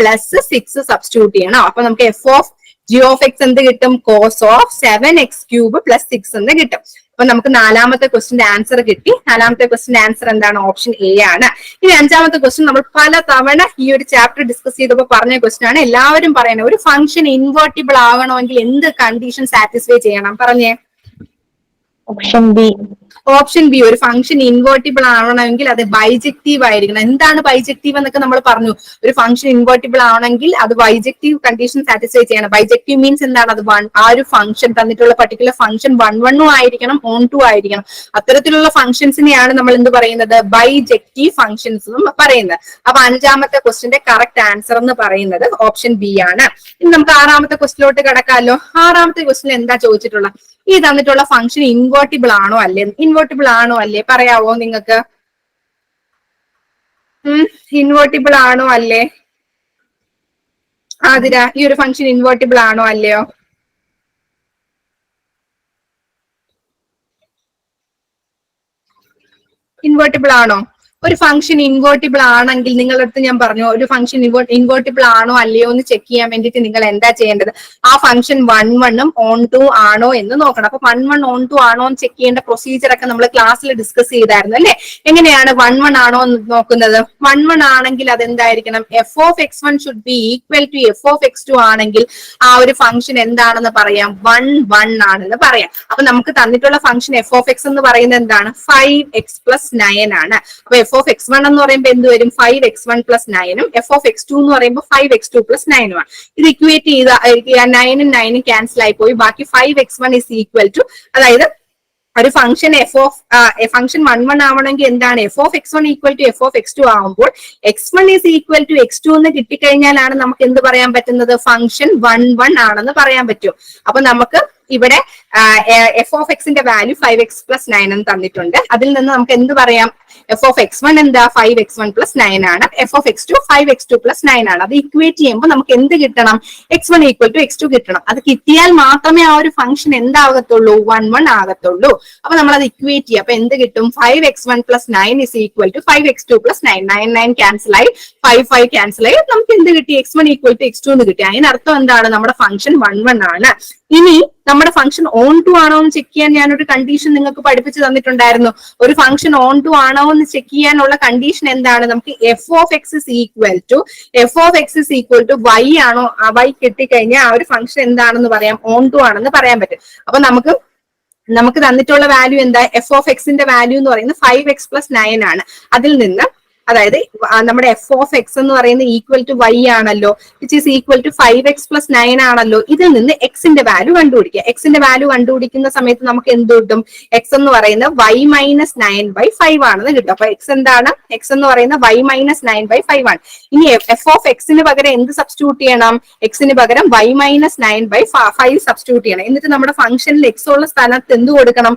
+ 6 സബ്സ്റ്റിറ്റ്യൂട്ട് ചെയ്യണം. അപ്പൊ നമുക്ക് F of G of X എന്ത് കിട്ടും? cos of 7x³ + 6 എന്ന് കിട്ടും. അപ്പൊ നമുക്ക് നാലാമത്തെ ക്വസ്റ്റിന്റെ ആൻസർ കിട്ടി. നാലാമത്തെ ക്വസ്റ്റിന്റെ ആൻസർ എന്താണ്? ഓപ്ഷൻ എ ആണ്. ഇനി അഞ്ചാമത്തെ ക്വസ്റ്റ്യൻ നമ്മൾ പല തവണ ഈ ഒരു ചാപ്റ്റർ ഡിസ്കസ് ചെയ്തപ്പോൾ പറഞ്ഞ ക്വസ്റ്റ്യൻ ആണ്. എല്ലാവരും പറയുന്നത് ഒരു ഫംഗ്ഷൻ ഇൻവേർട്ടിബിൾ ആവണമെങ്കിൽ എന്ത് കണ്ടീഷൻ സാറ്റിസ്ഫൈ ചെയ്യണം? പറഞ്ഞേ. Option B. ഓപ്ഷൻ ബി, ഒരു ഫംഗ്ഷൻ ഇൻവേർട്ടിബിൾ ആവണമെങ്കിൽ അത് ബൈജക്റ്റീവ് ആയിരിക്കണം. എന്താണ് ബൈജക്റ്റീവ് എന്നൊക്കെ നമ്മൾ പറഞ്ഞു. ഒരു ഫംഗ്ഷൻ ഇൻവേർട്ടിബിൾ ആവണമെങ്കിൽ അത് ബൈജക്റ്റീവ് കണ്ടീഷൻ സാറ്റിസ്ഫൈ ചെയ്യണം. ബൈജക്റ്റീവ് മീൻസ് എന്താണ്? അത് ആ ഒരു ഫംഗ്ഷൻ തന്നിട്ടുള്ള പർട്ടിക്കുലർ ഫംഗ്ഷൻ 1 ആയിരിക്കണം, ഓൺ 2 ആയിരിക്കണം. അത്തരത്തിലുള്ള ഫംഗ്ഷൻസിനെയാണ് നമ്മൾ എന്ത് പറയുന്നത്? ബൈജക്റ്റീവ് ഫംഗ്ഷൻസ് എന്നും പറയുന്നത്. അപ്പൊ അഞ്ചാമത്തെ ക്വസ്റ്റിന്റെ കറക്റ്റ് ആൻസർ എന്ന് പറയുന്നത് ഓപ്ഷൻ ബി ആണ്. ഇനി നമുക്ക് ആറാമത്തെ ക്വസ്റ്റിലോട്ട് കിടക്കാമല്ലോ. ആറാമത്തെ ക്വസ്റ്റിൽ എന്താ ചോദിച്ചിട്ടുള്ളത്? ഈ തന്നിട്ടുള്ള ഫംഗ്ഷൻ ഇൻവേർട്ടിബിൾ ആണോ അല്ലേ? ഇൻവേർട്ടിബിൾ ആണോ അല്ലേ? പറയാവോ നിങ്ങൾക്ക്? ഇൻവേർട്ടിബിൾ ആണോ അല്ലേ? ആതിര, ഈ ഒരു ഫംഗ്ഷൻ ഇൻവേർട്ടിബിൾ ആണോ അല്ലയോ? ഇൻവേർട്ടിബിൾ ആണോ? ഒരു ഫംഗ്ഷൻ ഇൻവേർട്ടിബിൾ ആണെങ്കിൽ നിങ്ങളുടെ അടുത്ത് ഞാൻ പറഞ്ഞു ഒരു ഫംഗ്ഷൻ ഇൻവേർട്ടിബിൾ ആണോ അല്ലയോ എന്ന് ചെക്ക് ചെയ്യാൻ വേണ്ടിയിട്ട് നിങ്ങൾ എന്താ ചെയ്യേണ്ടത്? ആ ഫംഗ്ഷൻ 1 ഓൺ 2 ആണോ എന്ന് നോക്കണം. അപ്പൊ 1 ഓൺ 2 ആണോ എന്ന് ചെക്ക് ചെയ്യേണ്ട പ്രൊസീജിയർ ഒക്കെ നമ്മൾ ക്ലാസ്സിൽ ഡിസ്കസ് ചെയ്തായിരുന്നു അല്ലെ? എങ്ങനെയാണ് 1 ആണോ എന്ന് നോക്കുന്നത്? 1 ആണെങ്കിൽ അതെന്തായിരിക്കണം? F of x1 should be equal to F of x2 ആണെങ്കിൽ ആ ഒരു ഫംഗ്ഷൻ എന്താണെന്ന് പറയാം? 1 ആണെന്ന് പറയാം. അപ്പൊ നമുക്ക് തന്നിട്ടുള്ള ഫംഗ്ഷൻ എഫ് ഓഫ് എക്സ് എന്ന് പറയുന്നത് എന്താണ്? 5x + 9 ആണ്. അപ്പൊ എഫ് ഓഫ് എക്സ് വൺ എന്ന് പറയുമ്പോൾ എന്ത് വരും 5x1 + 9 F of X to എന്ന് പറയുമ്പോൾ 5x2 + 9 ആണ്. ഇത് ഇക്വേറ്റ് ചെയ്ത 9 9 ക്യാൻസൽ ആയി പോയി. ബാക്കി 5x1 is equal to, അതായത് ഒരു ഫംഗ്ഷൻ ഫംഗ്ഷൻ 1 ആവണമെങ്കിൽ എന്താണ് F of X one equal to F of X two ആവുമ്പോൾ x1 is equal to x2 എന്ന് കിട്ടിക്കഴിഞ്ഞാലാണ് നമുക്ക് എന്ത് പറയാൻ പറ്റുന്നത്, ഫംഗ്ഷൻ 1 ആണെന്ന് പറയാൻ പറ്റും. അപ്പൊ നമുക്ക് ഇവിടെ എഫ് ഓഫ് എക്സിന്റെ വാല്യൂ 5x + 9 എന്ന് തന്നിട്ടുണ്ട്. അതിൽ നിന്ന് നമുക്ക് എന്ത് പറയാം, എഫ് ഓഫ് x1 എന്താ 5x1 + 9 ആണ്, എഫ് ഓഫ് x2 5x2 + 9 ആണ്. അത് ഇക്വേറ്റ് ചെയ്യുമ്പോൾ നമുക്ക് എന്ത് കിട്ടണം, x1 = x2 കിട്ടണം. അത് കിട്ടിയാൽ മാത്രമേ ആ ഒരു ഫംഗ്ഷൻ എന്താകത്തുള്ളൂ, 1 ആകത്തുള്ളൂ. അപ്പൊ നമ്മൾ അത് ഇക്വേറ്റ് ചെയ്യുക. അപ്പൊ എന്ത് കിട്ടും, 5x1 + 9 is equal to 5x2 + 9. 9 cancel ആയി, 5 ക്യാൻസൽ ആയി, നമുക്ക് എന്ത് കിട്ടി, x1 = x2 എന്ന് കിട്ടി. അതിനർത്ഥം എന്താണ്, നമ്മുടെ ഫംഗ്ഷൻ 1 ആണ്. ഇനി നമ്മുടെ ഫംഗ്ഷൻ ഓൺ ടു ആണോ എന്ന് ചെക്ക് ചെയ്യാൻ ഞാനൊരു കണ്ടീഷൻ നിങ്ങൾക്ക് പഠിപ്പിച്ച് തന്നിട്ടുണ്ടായിരുന്നു. ഒരു ഫംഗ്ഷൻ ഓൺ ടു ആണോ എന്ന് ചെക്ക് ചെയ്യാനുള്ള കണ്ടീഷൻ എന്താണ്, നമുക്ക് F of X is equal to Y ആണോ, വൈ കിട്ടിക്കഴിഞ്ഞാൽ ആ ഒരു ഫംഗ്ഷൻ എന്താണെന്ന് പറയാം, ഓൺ ടു ആണെന്ന് പറയാൻ പറ്റും. അപ്പൊ നമുക്ക് തന്നിട്ടുള്ള വാല്യൂ എന്താ, എഫ് ഓഫ് എക്സിന്റെ വാല്യൂ എന്ന് പറയുന്നത് 5x + 9 ആണ്. അതിൽ നിന്ന് അതായത് നമ്മുടെ എഫ് ഓഫ് എക്സ് എന്ന് പറയുന്നത് ഈക്വൽ ടു വൈ ആണല്ലോ, which is equal to 5x + 9 ആണല്ലോ. ഇതിൽ നിന്ന് എക്സിന്റെ വാല്യൂ കണ്ടുപിടിക്കുക. എക്സിന്റെ വാല്യൂ കണ്ടുപിടിക്കുന്ന സമയത്ത് നമുക്ക് എന്ത് കിട്ടും, എക്സ് എന്ന് പറയുന്നത് y - 9/5 ആണെന്ന് കിട്ടും. അപ്പൊ എക്സ് എന്താണ്, എക്സ് എന്ന് പറയുന്നത് y - 9/5 ആണ്. ഇനി എഫ് ഓഫ് എക്സിന് പകരം എന്ത് സബ്സ്റ്റിറ്റ്യൂട്ട് ചെയ്യണം, എക്സിന് പകരം y - 9/5 സബ്സ്റ്റിറ്റ്യൂട്ട് ചെയ്യണം. എന്നിട്ട് നമ്മുടെ ഫംഗ്ഷനിൽ എക്സ് ഉള്ള സ്ഥലത്ത് എന്ത് കൊടുക്കണം,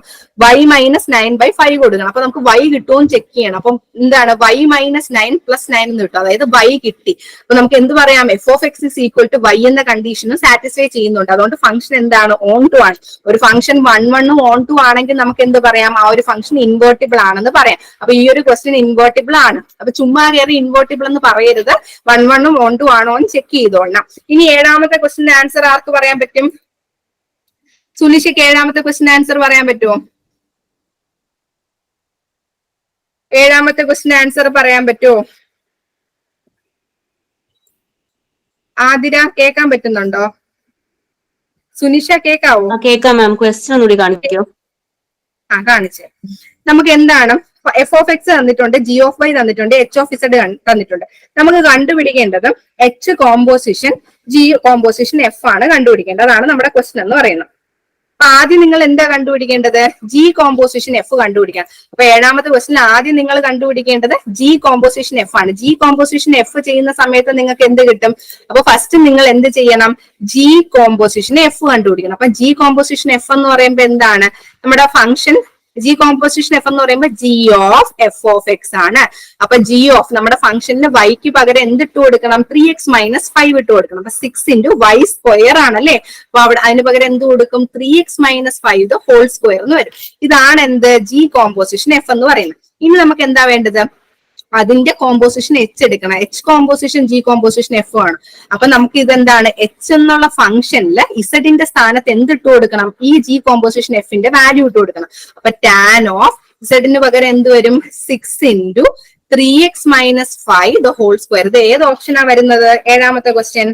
y - 9/5 കൊടുക്കണം. അപ്പൊ നമുക്ക് y കിട്ടുമോ ചെക്ക് ചെയ്യണം. അപ്പം എന്താണ്, y - 9 + 9 എന്ന് കിട്ടും, അതായത് y കിട്ടി. അപ്പൊ നമുക്ക് എന്ത് പറയാം, F of X is equal to y എന്ന കണ്ടീഷനും സാറ്റിസ്ഫൈ ചെയ്യുന്നുണ്ട്. അതുകൊണ്ട് ഫംഗ്ഷൻ എന്താണ്, ഓൺ ടു ആണ്. ഒരു ഫംഗ്ഷൻ 1 ഓൺ ടു ആണെങ്കിൽ നമുക്ക് എന്ത് പറയാം, ആ ഒരു ഫംഗ്ഷൻ ഇൻവേർട്ടിബിൾ ആണെന്ന് പറയാം. അപ്പൊ ഈ ഒരു ക്വസ്റ്റ്യൻ ഇൻവേർട്ടിബിൾ ആണ്. അപ്പൊ ചുമ്മാ കയറി ഇൻവേർട്ടിബിൾ എന്ന് പറയരുത്, 1 ഓൺ ടു ആണോ എന്ന് ചെക്ക് ചെയ്തോളണം. ഇനി 7ാമത്തെ ക്വസ്റ്റിന്റെ ആൻസർ ആർക്ക് പറയാൻ പറ്റും, സുനിഷയ്ക്ക് 7ാമത്തെ ക്വസ്റ്റിന്റെ ആൻസർ പറയാൻ പറ്റുമോ? 7ാമത്തെ ക്വസ്റ്റിന്റെ ആൻസർ പറയാൻ പറ്റുമോ? ആതിര കേൾക്കാൻ പറ്റുന്നുണ്ടോ? സുനിഷ കേൾക്കാവോ? കേൾക്കാം മാം. ക്വസ്റ്റ്യൻ ഒന്നുകൂടി കാണിക്കോ? കാണിച്ചേ. നമുക്ക് എന്താണ്, എഫ് ഓഫ് എക്സ് തന്നിട്ടുണ്ട്, ജി ഓഫ് വൈ തന്നിട്ടുണ്ട്, എച്ച് ഓഫ് ഇസഡ് തന്നിട്ടുണ്ട്. നമുക്ക് കണ്ടുപിടിക്കേണ്ടത് H composition G composition F ആണ് കണ്ടുപിടിക്കേണ്ടത്. അതാണ് നമ്മുടെ ക്വസ്റ്റ്യൻ എന്ന് പറയുന്നത്. അപ്പൊ ആദ്യം നിങ്ങൾ എന്താ കണ്ടുപിടിക്കേണ്ടത്, ജി കോമ്പോസിഷൻ എഫ് കണ്ടുപിടിക്കണം. അപ്പൊ 7ാമത്തെ ക്വസ്റ്റ്യൻ ആദ്യം നിങ്ങൾ കണ്ടുപിടിക്കേണ്ടത് ജി കോമ്പോസിഷൻ എഫ് ആണ്. ജി കോമ്പോസിഷൻ എഫ് ചെയ്യുന്ന സമയത്ത് നിങ്ങൾക്ക് എന്ത് കിട്ടും, അപ്പൊ ഫസ്റ്റ് നിങ്ങൾ എന്ത് ചെയ്യണം, ജി കോമ്പോസിഷൻ എഫ് കണ്ടുപിടിക്കണം. അപ്പൊ ജി കോമ്പോസിഷൻ എഫ് എന്ന് പറയുമ്പോൾ എന്താണ്, നമ്മുടെ ഫംഗ്ഷൻ ജി കോമ്പോസിഷൻ എഫ് എന്ന് പറയുമ്പോൾ G of F of X ആണ്. അപ്പൊ ജി ഓഫ് നമ്മുടെ ഫംഗ്ഷനിൽ വൈക്ക് പകരം എന്ത് ഇട്ട് കൊടുക്കണം, 3x - 5 ഇട്ട് കൊടുക്കണം. അപ്പൊ 6 × y² ആണല്ലേ. അപ്പൊ അവിടെ അതിന് പകരം എന്ത് കൊടുക്കും, 3x - 5 2 എന്ന് വരും. ഇതാണ് എന്ത്, ജി കോമ്പോസിഷൻ എഫ് എന്ന് പറയുന്നത്. ഇനി നമുക്ക് എന്താ വേണ്ടത്, അതിന്റെ കോമ്പോസിഷൻ എച്ച് എടുക്കണം. H composition G composition F ആണ്. അപ്പൊ നമുക്ക് ഇതെന്താണ്, എച്ച് എന്നുള്ള ഫംഗ്ഷനിൽ ഇസഡിന്റെ സ്ഥാനത്ത് എന്തിട്ട് കൊടുക്കണം, ഈ ജി കോമ്പോസിഷൻ എഫിന്റെ വാല്യൂ ഇട്ട് കൊടുക്കണം. അപ്പൊ ടാൻ ഓഫ് ഇസഡിന് പകരം എന്ത് വരും, 6 × 3x - 5 2. ഇത് ഏത് ഓപ്ഷനാ വരുന്നത്, 7ാമത്തെ ക്വസ്റ്റ്യൻ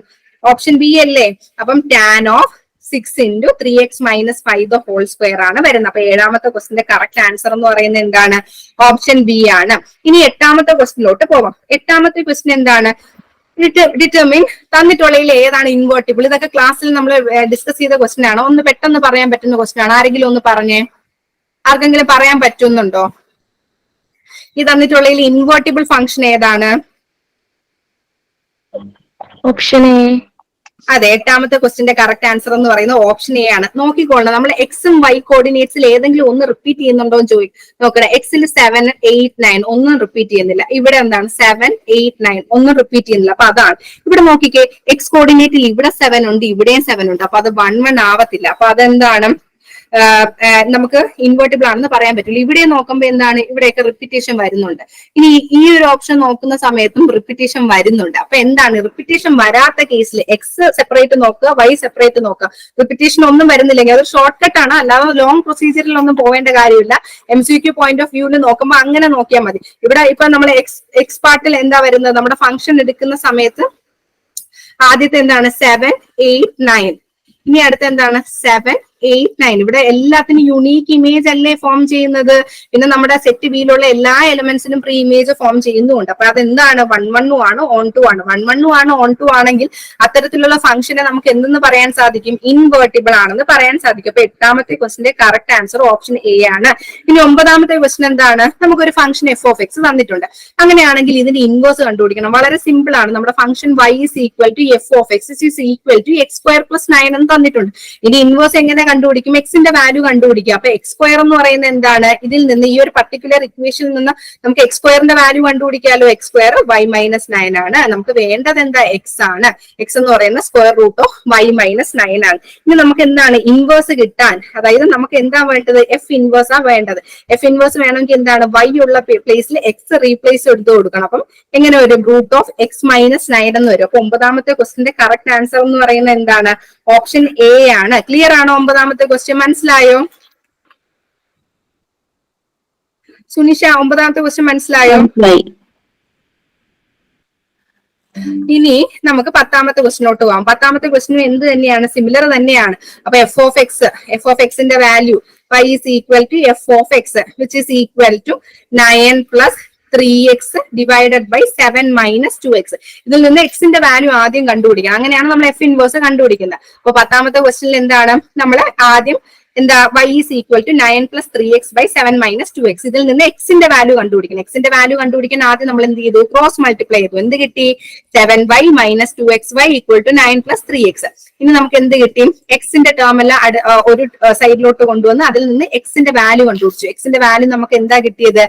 ഓപ്ഷൻ ബി അല്ലേ. അപ്പം ടാൻ ഓഫ് 6 × 3x - 5 2 ആണ് വരുന്നത്. അപ്പൊ 7ാമത്തെ ക്വസ്റ്റിന്റെ കറക്റ്റ് ആൻസർ എന്ന് പറയുന്നത് എന്താണ്, ഓപ്ഷൻ ബി ആണ്. ഇനി 8ാമത്തെ ക്വസ്റ്റിലോട്ട് പോവാം. 8ാമത്തെ ക്വസ്റ്റ്യൻ എന്താണ്, ഡിറ്റർമിൻ തന്നിട്ടുള്ളതിൽ ഏതാണ് ഇൻവേർട്ടിബിൾ. ഇതൊക്കെ ക്ലാസ്സിൽ നമ്മൾ ഡിസ്കസ് ചെയ്ത ക്വസ്റ്റ്യൻ ആണ്. ഒന്ന് പെട്ടെന്ന് പറയാൻ പറ്റുന്ന ക്വസ്റ്റ്യൻ ആണ്. ആരെങ്കിലും ഒന്ന് പറഞ്ഞേ, ആർക്കെങ്കിലും പറയാൻ പറ്റുന്നുണ്ടോ? ഈ തന്നിട്ടുള്ളതിൽ ഇൻവേർട്ടിബിൾ ഫംഗ്ഷൻ ഏതാണ്? Option A. അതെ, 8ാമത്തെ ക്വസ്റ്റിന്റെ കറക്റ്റ് ആൻസർ എന്ന് പറയുന്നത് ഓപ്ഷൻ എ ആണ്. നോക്കിക്കോളണം, നമ്മൾ എക്സും വൈ കോർഡിനേറ്റ്സിൽ ഏതെങ്കിലും ഒന്ന് റിപ്പീറ്റ് ചെയ്യുന്നുണ്ടോ എന്ന് നോക്കണം. എക്സിൽ 7 8 9 ഒന്നും റിപ്പീറ്റ് ചെയ്യുന്നില്ല. ഇവിടെ എന്താണ് 7 8 9 ഒന്നും റിപ്പീറ്റ് ചെയ്യുന്നില്ല. അപ്പൊ അതാണ് ഇവിടെ നോക്കിക്കേ, എക്സ് കോർഡിനേറ്റിൽ ഇവിടെ 7 ഉണ്ട്, ഇവിടെയും 7 ഉണ്ട്. അപ്പൊ അത് 1 ആവത്തില്ല. അപ്പൊ അതെന്താണ്, നമുക്ക് ഇൻവേർട്ടിബിൾ ആണെന്ന് പറയാൻ പറ്റില്ല. ഇവിടെ നോക്കുമ്പോൾ എന്താണ്, ഇവിടെയൊക്കെ റിപ്പീറ്റേഷൻ വരുന്നുണ്ട്. ഇനി ഈ ഒരു ഓപ്ഷൻ നോക്കുന്ന സമയത്തും റിപ്പീറ്റേഷൻ വരുന്നുണ്ട്. അപ്പൊ എന്താണ്, റിപ്പീറ്റേഷൻ വരാത്ത കേസിൽ എക്സ് സെപ്പറേറ്റ് നോക്കുക, വൈ സെപ്പറേറ്റ് നോക്കുക. റിപ്പീറ്റേഷൻ ഒന്നും വരുന്നില്ലെങ്കിൽ അത് ഷോർട്ട് കട്ട് ആണ്, അല്ലാതെ ലോങ് പ്രൊസീജിയറിൽ ഒന്നും പോവേണ്ട കാര്യമില്ല. MCQ പോയിന്റ് ഓഫ് വ്യൂവിൽ നോക്കുമ്പോൾ അങ്ങനെ നോക്കിയാൽ മതി. ഇവിടെ ഇപ്പൊ നമ്മൾ എക്സ് പാർട്ടിൽ എന്താ വരുന്നത്, നമ്മുടെ ഫംഗ്ഷൻ എടുക്കുന്ന സമയത്ത് ആദ്യത്തെ എന്താണ് 7 8 9, ഇനി അടുത്ത എന്താണ് 7 8, 9. ഇവിടെ എല്ലാത്തിനും യുണീക്ക് ഇമേജ് അല്ലേ ഫോം ചെയ്യുന്നത്. പിന്നെ നമ്മുടെ സെറ്റ് ബിയിലുള്ള എല്ലാ എലമെന്റ്സിനും പ്രീ ഇമേജ് ഫോം ചെയ്യുന്നുണ്ട്. അപ്പൊ അതെന്താണ് 1 1 ആണ് ഓൺ 2 ആണ്. 1 1 ആണ് ഓൺ 2 ആണെങ്കിൽ അത്തരത്തിലുള്ള ഫംഗ്ഷനെ നമുക്ക് എന്തെന്ന് പറയാൻ സാധിക്കും? ഇൻവേർട്ടിബിൾ ആണെന്ന് പറയാൻ സാധിക്കും. അപ്പൊ 8ാമത്തെ ക്വസ്റ്റിന്റെ കറക്റ്റ് ആൻസർ ഓപ്ഷൻ എ ആണ്. ഇനി 9ാമത്തെ ക്വസ്റ്റൻ എന്താണ്? നമുക്കൊരു ഫംഗ്ഷൻ എഫ് ഓഫ് എക്സ് തന്നിട്ടുണ്ട്. അങ്ങനെയാണെങ്കിൽ ഇതിന്റെ ഇൻവേഴ്സ് കണ്ടുപിടിക്കണം. വളരെ സിമ്പിൾ ആണ്. നമ്മുടെ function y is equal to f of x is equal to x square plus 9 എന്ന് തന്നിട്ടുണ്ട്. ഇനി ഇൻവേഴ്സ് എങ്ങനെ കണ്ടുപിടിക്കും? എക്സിന്റെ വാല്യൂ കണ്ടുപിടിക്കുക. അപ്പൊ എക്സ് സ്ക്വയർ എന്ന് പറയുന്നത് എന്താണ്? ഇതിൽ നിന്ന് ഈ ഒരു പർട്ടിക്കുലർ ഇക്വേഷനിൽ നിന്ന് നമുക്ക് എക്സ് സ്ക്വയറിന്റെ വാല്യൂ കണ്ടുപിടിക്കാമല്ലോ. എക്സ് സ്ക്വയർ y മൈനസ് 9 ആണ്. നമുക്ക് വേണ്ടത് എന്താ? എക്സ് ആണ്. എക്സ് എന്ന് പറയുന്ന square root of y minus 9 ആണ്. ഇനി നമുക്ക് എന്താണ് ഇൻവേഴ്സ് കിട്ടാൻ? അതായത് നമുക്ക് എന്താ വേണ്ടത്? എഫ് ഇൻവേഴ്സ് ആ വേണ്ടത്. എഫ് ഇൻവേഴ്സ് വേണമെങ്കിൽ എന്താണ്? y ഉള്ള പ്ലേസിൽ എക്സ് റീപ്ലേസ് എടുത്ത് കൊടുക്കണം. അപ്പം എങ്ങനെ വരും? റൂട്ട് ഓഫ് എക്സ് മൈനസ് 9 എന്ന് വരും. അപ്പൊ 9ാമത്തെ ക്വസ്റ്റിന്റെ കറക്റ്റ് ആൻസർ എന്ന് പറയുന്നത് എന്താണ്? ഓപ്ഷൻ എ ആണ്. ക്ലിയർ ആണോ? 9ാമത്തെ ക്വസ്റ്റ്യൻ മനസ്സിലായോ? സുനിഷ 9ാമത്തെ ക്വസ്റ്റ്യൻ മനസ്സിലായോ? ഇനി നമുക്ക് 10ാമത്തെ ക്വസ്റ്റിനോട്ട് പോകാം. 10ാമത്തെ ക്വസ്റ്റിനും എന്ത് തന്നെയാണ്? സിമിലർ തന്നെയാണ്. അപ്പൊ എഫ് ഓഫ് എക്സിന്റെ value y is equal to f of x which is equal to 9 plus 3x divided by 7 minus 2x. ഇതിൽ നിന്ന് എക്സിന്റെ വാല്യൂ ആദ്യം കണ്ടുപിടിക്കണം. അങ്ങനെയാണ് നമ്മൾ എഫ് ഇൻവേഴ്സ് കണ്ടുപിടിക്കുന്നത്. അപ്പൊ 10ാമത്തെ ക്വസ്റ്റ്യനിൽ എന്താണ്? നമ്മൾ ആദ്യം എന്താ? y is equal to 9 plus 3x by 7 minus 2x. ഇതിൽ നിന്ന് എക്സിന്റെ വാല്യൂ കണ്ടുപിടിക്കണം. എക്സിന്റെ വാല്യൂ കണ്ടുപിടിക്കാൻ ആദ്യം നമ്മൾ എന്ത് ചെയ്തു? ക്രോസ് മൾട്ടിപ്ലൈ ചെയ്തു. എന്ത് കിട്ടി? 7y minus 2xy equal to 9 plus 3x. ഇനി നമുക്ക് എന്ത് കിട്ടി? എക്സിന്റെ ടേം എല്ലാം ഒരു സൈഡിലോട്ട് കൊണ്ടുവന്ന് അതിൽ നിന്ന് എക്സിന്റെ വാല്യൂ കണ്ടുപിടിച്ചു. എക്സിന്റെ വാല്യൂ നമുക്ക് എന്താ കിട്ടിയത്?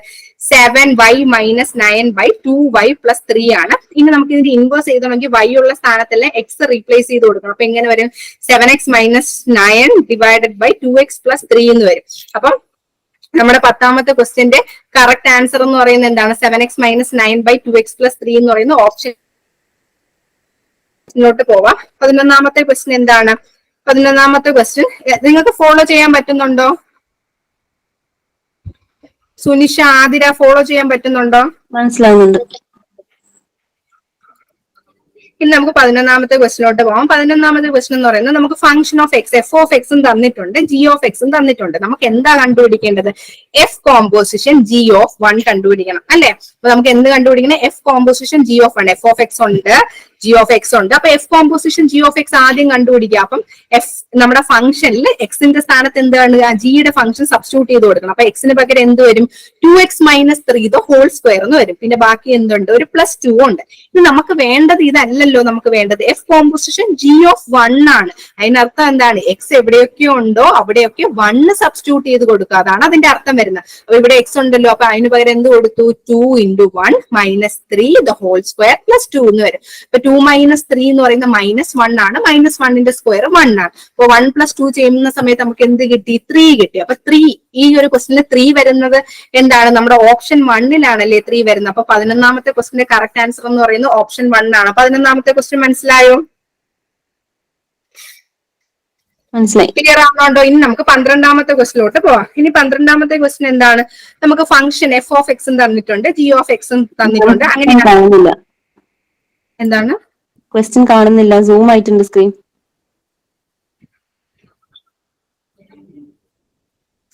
7y minus 9 by 2y plus 3 ആണ്. ഇനി നമുക്ക് ഇതിന്റെ ഇൻവേഴ്സ് ചെയ്തണമെങ്കിൽ y ഉള്ള സ്ഥാനത്തല്ലേ എക്സ് റീപ്ലേസ് ചെയ്ത് കൊടുക്കണം. അപ്പൊ എങ്ങനെ വരും? 7x minus 9 divided by 2x plus 3 എന്ന് വരും. അപ്പം നമ്മുടെ 10ാമത്തെ ക്വസ്റ്റ്യന്റെ കറക്റ്റ് ആൻസർ എന്ന് പറയുന്നത് എന്താണ്? 7x minus 9 by 2x plus 3 എന്ന് പറയുന്ന ഓപ്ഷനിലോട്ട് പോവാം. 11ാമത്തെ ക്വസ്റ്റ്യൻ എന്താണ്? 11ാമത്തെ ക്വസ്റ്റ്യൻ നിങ്ങൾക്ക് ഫോളോ ചെയ്യാൻ പറ്റുന്നുണ്ടോ? സുനിഷ, ആതിര ഫോളോ ചെയ്യാൻ പറ്റുന്നുണ്ടോ? മനസ്സിലാവുന്നുണ്ട്. ഇനി നമുക്ക് 11ാമത്തെ ക്വസ്റ്റിനോട്ട് പോകാം. 11ാമത്തെ ക്വസ്റ്റൻ എന്ന് പറയുന്നത് നമുക്ക് function of X F of എക്സും തന്നിട്ടുണ്ട്, ജി ഓഫ് എക്സും തന്നിട്ടുണ്ട്. നമുക്ക് എന്താ കണ്ടുപിടിക്കേണ്ടത്? എഫ് കോമ്പോസിഷൻ ജി ഓഫ് 1 കണ്ടുപിടിക്കണം അല്ലെ? അപ്പൊ നമുക്ക് എന്ത് കണ്ടുപിടിക്കണം? F composition G of 1. F of X ഉണ്ട്, ജി ഓഫ് എക്സ് ഉണ്ട്. അപ്പൊ F composition G of X ആദ്യം കണ്ടുപിടിക്കുക. അപ്പം എഫ് നമ്മുടെ ഫംഗ്ഷനിൽ എക്സിന്റെ സ്ഥാനത്ത് എന്താണ്? ജിയുടെ ഫംഗ്ഷൻ സബ്സ്റ്റിറ്റ്യൂട്ട് ചെയ്ത് കൊടുക്കണം. അപ്പൊ എക്സിന് പകരം എന്ത് വരും? 2x minus 3 the whole square എന്ന് വരും. പിന്നെ ബാക്കി എന്തുണ്ട്? ഒരു +2 ഉണ്ട്. ഇനി നമുക്ക് വേണ്ടത് ഇതല്ലല്ലോ. നമുക്ക് വേണ്ടത് എഫ് കോമ്പോസിഷൻ ജി ഓഫ് 1 ആണ്. അതിനർത്ഥം എന്താണ്? എക്സ് എവിടെയൊക്കെ ഉണ്ടോ അവിടെയൊക്കെ 1 സബ്സ്റ്റിറ്റ്യൂട്ട് ചെയ്ത് കൊടുക്കുക. അതാണ് അതിന്റെ അർത്ഥം വരുന്നത്. അപ്പൊ ഇവിടെ എക്സ് ഉണ്ടല്ലോ. അപ്പൊ അതിന് പകരം എന്ത് കൊടുത്തു? 2 into 1 minus 3 the whole square +2 എന്ന് വരും. അപ്പൊ 2 minus 3 എന്ന് പറയുന്നത് -1 ആണ്. -1ന്റെ സ്ക്വയർ 1 ആണ്. അപ്പൊ 1 + 2 ചെയ്യുന്ന സമയത്ത് നമുക്ക് എന്ത് കിട്ടി? 3 കിട്ടി. അപ്പൊ 3 ഈ ഒരു ക്വസ്റ്റിന് 3 വരുന്നത് എന്താണ്? നമ്മുടെ ഓപ്ഷൻ 1-ലാണല്ലേ 3 വരുന്നത്. അപ്പൊ 11ാമത്തെ ക്വസ്റ്റിന്റെ കറക്റ്റ് ആൻസർ എന്ന് പറയുന്നത് ഓപ്ഷൻ 1 ആണ്. 11ാമത്തെ ക്വസ്റ്റ്യൻ മനസ്സിലായോ? മനസ്സിലായി. ക്ലിയർ ആവുന്നുണ്ടോ? ഇനി നമുക്ക് 12ാമത്തെ ക്വസ്റ്റിലോട്ട് പോവാം. ഇനി 12ാമത്തെ ക്വസ്റ്റ്യൻ എന്താണ്? നമുക്ക് ഫംഗ്ഷൻ എഫ് ഓഫ് എക്സും തന്നിട്ടുണ്ട്, ജി ഓഫ് എക്സും തന്നിട്ടുണ്ട്. അങ്ങനെയാണ്. എന്താണ്? ക്വസ്റ്റ്യൻ കാണുന്നില്ല, സൂം ആയിട്ടുണ്ട് സ്ക്രീൻ.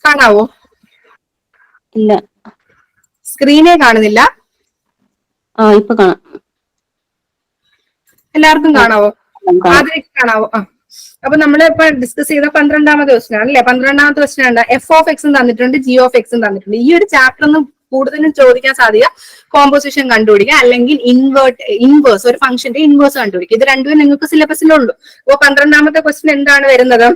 കാണാവോ? ഇല്ല, സ്ക്രീനേ കാണുന്നില്ല. ഇപ്പൊ കാണാം. എല്ലാവർക്കും കാണാവോ? ആദ്യം കാണാവോ? അപ്പൊ നമ്മൾ ഇപ്പൊ ഡിസ്കസ് ചെയ്ത 12ാമത്തെ ക്വസ്റ്റ്യൻ ആണ് അല്ലെ? 12ാമത്തെ ക്വസ്റ്റ്യൻ ഉണ്ട്. എഫ് ഓഫ് എക്സും തന്നിട്ടുണ്ട്, ജി ഓഫ് എക്സും തന്നിട്ടുണ്ട്. ഈ ഒരു ചാപ്റ്റർ ഒന്നും കൂടുതലും ചോദിക്കാൻ സാധ്യത കോമ്പോസിഷൻ കണ്ടുപിടിക്കുക, അല്ലെങ്കിൽ ഇൻവേഴ്സ് ഒരു ഫംഗ്ഷന്റെ ഇൻവേഴ്സ് കണ്ടുപിടിക്കുക. ഇത് രണ്ടും നിങ്ങൾക്ക് സിലബസിലുള്ളൂ. അപ്പൊ 12ാമത്തെ ക്വസ്റ്റ്യൻ എന്താണ് വരുന്നത്?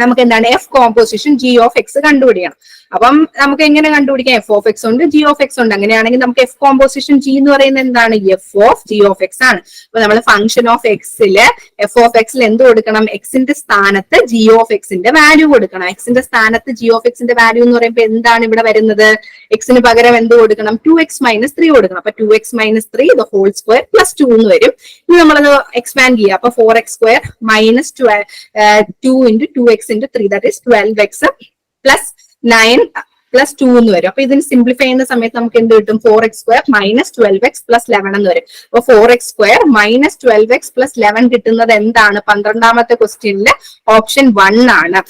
നമുക്ക് എന്താണ്? F composition G of X കണ്ടുപിടിക്കണം. അപ്പം നമുക്ക് എങ്ങനെ കണ്ടുപിടിക്കാം? എഫ് ഓഫ് എക്സ് ഉണ്ട്, ജി ഓഫ് എക്സ് ഉണ്ട്. അങ്ങനെയാണെങ്കിൽ നമുക്ക് എഫ് കോമ്പോസിഷൻ ജി എന്ന് പറയുന്നത് എന്താണ്? F of G of X ആണ്. അപ്പൊ നമ്മൾ function of XL F of എക്സിൽ എന്ത് കൊടുക്കണം? എക്സിന്റെ സ്ഥാനത്ത് ജി ഓഫ് എക്സിന്റെ വാല്യൂ കൊടുക്കണം. എക്സിന്റെ സ്ഥാനത്ത് ജി ഓഫ് എക്സിന്റെ വാല്യൂ എന്ന് പറയുമ്പോൾ എന്താണ് ഇവിടെ വരുന്നത്? എക്സിന് പകരം എന്ത് കൊടുക്കണം? 2x minus 3 കൊടുക്കണം. അപ്പൊ 2x minus 3 the whole square +2 എന്ന് വരും. ഇനി നമ്മളത് എക്സ്പാൻഡ് ചെയ്യുക. അപ്പൊ 4x square minus 2 into 2x into 3 that is 12x plus 9 plus 2 എന്ന് വരും. അപ്പൊ ഇതിന് സിംപ്ലിഫൈ ചെയ്യുന്ന സമയത്ത് നമുക്ക് എന്ത് കിട്ടും? 4x square minus 12x plus 11 എന്ന് വരും. അപ്പൊ 4x square minus 12x plus 11 കിട്ടുന്നത് എന്താണ്? 12ാമത്തെ ക്വസ്റ്റ്യനില് ഓപ്ഷൻ 1 ആണ്.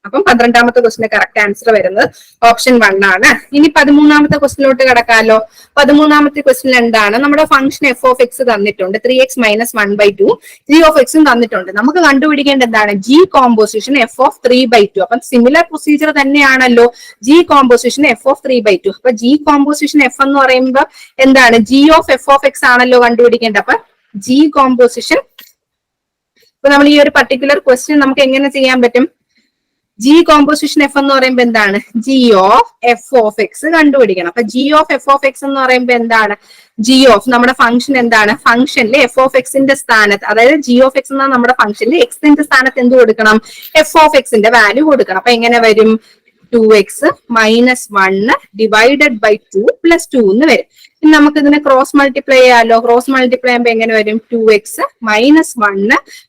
അപ്പം 12ാമത്തെ ക്വസ്റ്റിന്റെ കറക്റ്റ് ആൻസർ വരുന്നത് ഓപ്ഷൻ 1 ആണ്. ഇനി 13ാമത്തെ ക്വസ്റ്റിലോട്ട് കടക്കാമല്ലോ. 13ാമത്തെ ക്വസ്റ്റിൽ എന്താണ്, നമ്മുടെ ഫംഗ്ഷൻ എഫ് ഓഫ് എക്സ് തന്നിട്ടുണ്ട്, 3x - 1/2 g ഓഫ് എക്സും തന്നിട്ടുണ്ട്. നമുക്ക് കണ്ടുപിടിക്കേണ്ട എന്താണ്, ജി കോമ്പോസിഷൻ എഫ് ഓഫ് 3/2. അപ്പം സിമിലർ പ്രൊസീജിയർ തന്നെയാണല്ലോ ജി കോമ്പോസിഷൻ എഫ് ഓഫ് 3/2. അപ്പൊ ജി കോമ്പോസിഷൻ എഫ് എന്ന് പറയുമ്പോൾ എന്താണ്, G of F of X ആണല്ലോ കണ്ടുപിടിക്കേണ്ടത്. അപ്പൊ ജി കോമ്പോസിഷൻ, ഇപ്പൊ നമ്മൾ ഈ ഒരു പർട്ടിക്കുലർ ക്വസ്റ്റ്യൻ നമുക്ക് എങ്ങനെ ചെയ്യാൻ പറ്റും, ജി കോമ്പോസിഷൻ എഫ് എന്ന് പറയുമ്പോൾ എന്താണ്, G of F of X കണ്ടുപിടിക്കണം. അപ്പൊ G of F of X എന്ന് പറയുമ്പോൾ എന്താണ്, ജി ഓഫ് നമ്മുടെ ഫംഗ്ഷൻ എന്താണ്, ഫംഗ്ഷനിൽ എഫ് ഓഫ് എക്സിന്റെ സ്ഥാനത്ത്, അതായത് ജി ഓഫ് എക്സ് എന്ന നമ്മുടെ ഫംഗ്ഷനിൽ എക്സിന്റെ സ്ഥാനത്ത് എന്ത് കൊടുക്കണം, എഫ് ഓഫ് എക്സിന്റെ വാല്യൂ കൊടുക്കണം. അപ്പൊ എങ്ങനെ വരും, 2x - 1 ഡിവൈഡഡ് ബൈ 2 + 2 എന്ന് വരും. ഇനി നമുക്ക് ഇതിനെ ക്രോസ് മൾട്ടിപ്ലൈ ചെയ്യാമല്ലോ. ക്രോസ് മൾട്ടിപ്ലൈ ചെയ്യുമ്പോൾ എങ്ങനെ വരും, 2x - 1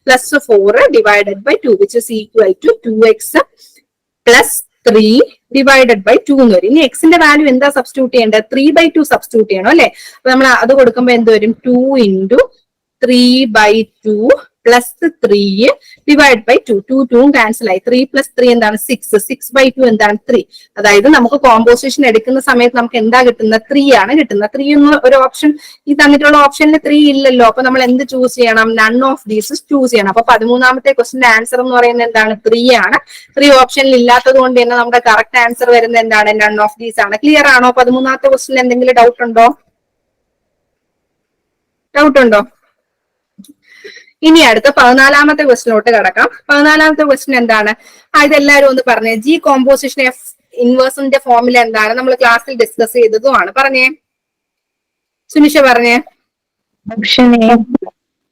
+ 4 divided by 2 which is equal to 2x + 3 divided by 2 എന്ന് വരും. ഇനി എക്സിന്റെ വാല്യൂ എന്താ സബ്സ്റ്റിറ്റ്യൂട്ട് ചെയ്യേണ്ടത്, 3/2 സബ്സ്റ്റിറ്റ്യൂട്ട് ചെയ്യണം അല്ലെ. അപ്പൊ നമ്മൾ അത് കൊടുക്കുമ്പോൾ എന്ത് വരും, 2 × 3/2 + 3 ഡിവൈഡ് ബൈ 2. 2 ക്യാൻസൽ ആയി. 3 + 3 എന്താണ്, 6. 6/2 എന്താണ്, 3. അതായത് നമുക്ക് കോമ്പോസിഷൻ എടുക്കുന്ന സമയത്ത് നമുക്ക് എന്താ കിട്ടുന്നത്, 3 ആണ് കിട്ടുന്നത്. 3 എന്ന ഒരു ഓപ്ഷൻ, ഈ തന്നിട്ടുള്ള ഓപ്ഷനിൽ 3 ഇല്ലല്ലോ. അപ്പൊ നമ്മൾ എന്ത് ചൂസ് ചെയ്യണം, നൺ ഓഫ് ദീസ് ചൂസ് ചെയ്യണം. അപ്പൊ 13ാമത്തെ ക്വസ്റ്റിന്റെ ആൻസർ എന്ന് പറയുന്നത് എന്താണ്, 3 ആണ്. 3 ഓപ്ഷനിൽ ഇല്ലാത്തത് കൊണ്ട് തന്നെ നമ്മുടെ കറക്റ്റ് ആൻസർ വരുന്നത് എന്താണ്, നൺ ഓഫ് ദീസ് ആണ്. ക്ലിയർ ആണോ? 13ാമത്തെ ക്വസ്റ്റിന് എന്തെങ്കിലും ഡൗട്ട് ഉണ്ടോ? ഇനി അടുത്ത 14ാമത്തെ ക്വസ്റ്റിനോട്ട് കടക്കാം. 14ാമത്തെ ക്വസ്റ്റ്യൻ എന്താണ്, ഇതെല്ലാവരും ഒന്ന് പറഞ്ഞേ. ജി കോമ്പോസിഷൻ എഫ് ഇൻവേഴ്സിന്റെ ഫോർമുല എന്താണ്, നമ്മൾ ക്ലാസ്സിൽ ഡിസ്കസ് ചെയ്തതുമാണ്. പറഞ്ഞേ സുനിഷ, പറഞ്ഞേ.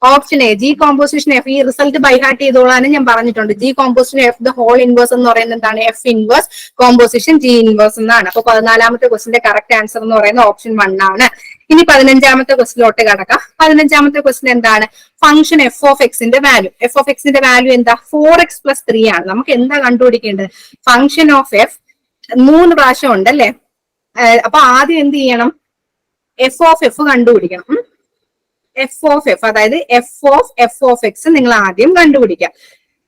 Option A G composition F. ഈ റിസൾട്ട് ബൈഹാർട്ട് ചെയ്തോളാനും ഞാൻ പറഞ്ഞിട്ടുണ്ട്. G composition F the whole inverse എന്ന് പറയുന്നത് എന്താണ്, F inverse composition G inverse എന്നാണ്. അപ്പൊ 14ാമത്തെ ക്വസ്റ്റിന്റെ കറക്റ്റ് ആൻസർ എന്ന് പറയുന്നത് ഓപ്ഷൻ 1 ആണ്. ഇനി 15ാമത്തെ ക്വസ്റ്റിലോട്ട് കടക്കാം. 15ാമത്തെ ക്വസ്റ്റ്യൻ എന്താണ്, ഫംഗ്ഷൻ എഫ് ഓഫ് എക്സിന്റെ വാല്യൂ. എഫ് ഓഫ് എക്സിന്റെ വാല്യൂ എന്താ, 4x + 3 ആണ്. നമുക്ക് എന്താ കണ്ടുപിടിക്കേണ്ടത്, ഫംഗ്ഷൻ ഓഫ് എഫ് 3 പ്രാവശ്യം ഉണ്ടല്ലേ. അപ്പൊ ആദ്യം എന്ത് ചെയ്യണം, എഫ് ഓഫ് എഫ് കണ്ടുപിടിക്കണം. എഫ് ഓഫ് എഫ്, അതായത് എഫ് ഓഫ് എക്സ് നിങ്ങൾ ആദ്യം കണ്ടുപിടിക്കുക.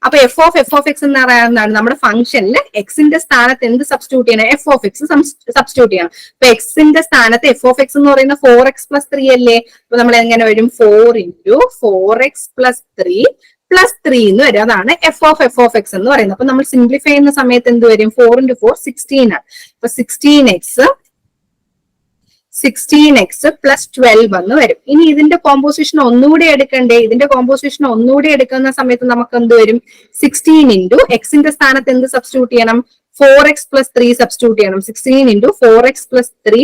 അപ്പൊ എഫ് ഓഫ് എക്സ് എന്ന് പറയുന്നതാണ് നമ്മുടെ ഫംഗ്ഷനിൽ എക്സിന്റെ സ്ഥാനത്ത് എന്ത് സബ്സ്റ്റിറ്റ്യൂട്ട് ചെയ്യണം, എഫ് ഓഫ് എക്സ് സബ്സ്റ്റിറ്റ്യൂട്ട് ചെയ്യണം. അപ്പൊ എക്സിന്റെ സ്ഥാനത്ത് എഫ് ഓഫ് എക്സ് എന്ന് പറയുന്ന 4x + 3 അല്ലേ. അപ്പൊ നമ്മൾ എങ്ങനെ വരും, 4 × 4x + 3 + 3 എന്ന് വരും. അതാണ് എഫ് ഓഫ് എക്സ് എന്ന് പറയുന്നത്. അപ്പൊ നമ്മൾ സിംപ്ലിഫൈ ചെയ്യുന്ന സമയത്ത് എന്ത് വരും, 4 × 4 16 ആണ്. അപ്പൊ 16x + 12 എന്ന് വരും. ഇനി ഇതിന്റെ കോമ്പോസിഷൻ ഒന്നുകൂടി എടുക്കണ്ടേ. ഇതിന്റെ കോമ്പോസിഷൻ ഒന്നുകൂടി എടുക്കുന്ന സമയത്ത് നമുക്ക് എന്ത് വരും, 16 × എക്സിന്റെ സ്ഥാനത്ത് എന്ത് സബ്സ്റ്റിറ്റ്യൂട്ട് ചെയ്യണം, 4x + 3 സബ്സ്റ്റിറ്റ്യൂട്ട് ചെയ്യണം. 16 × 4x + 3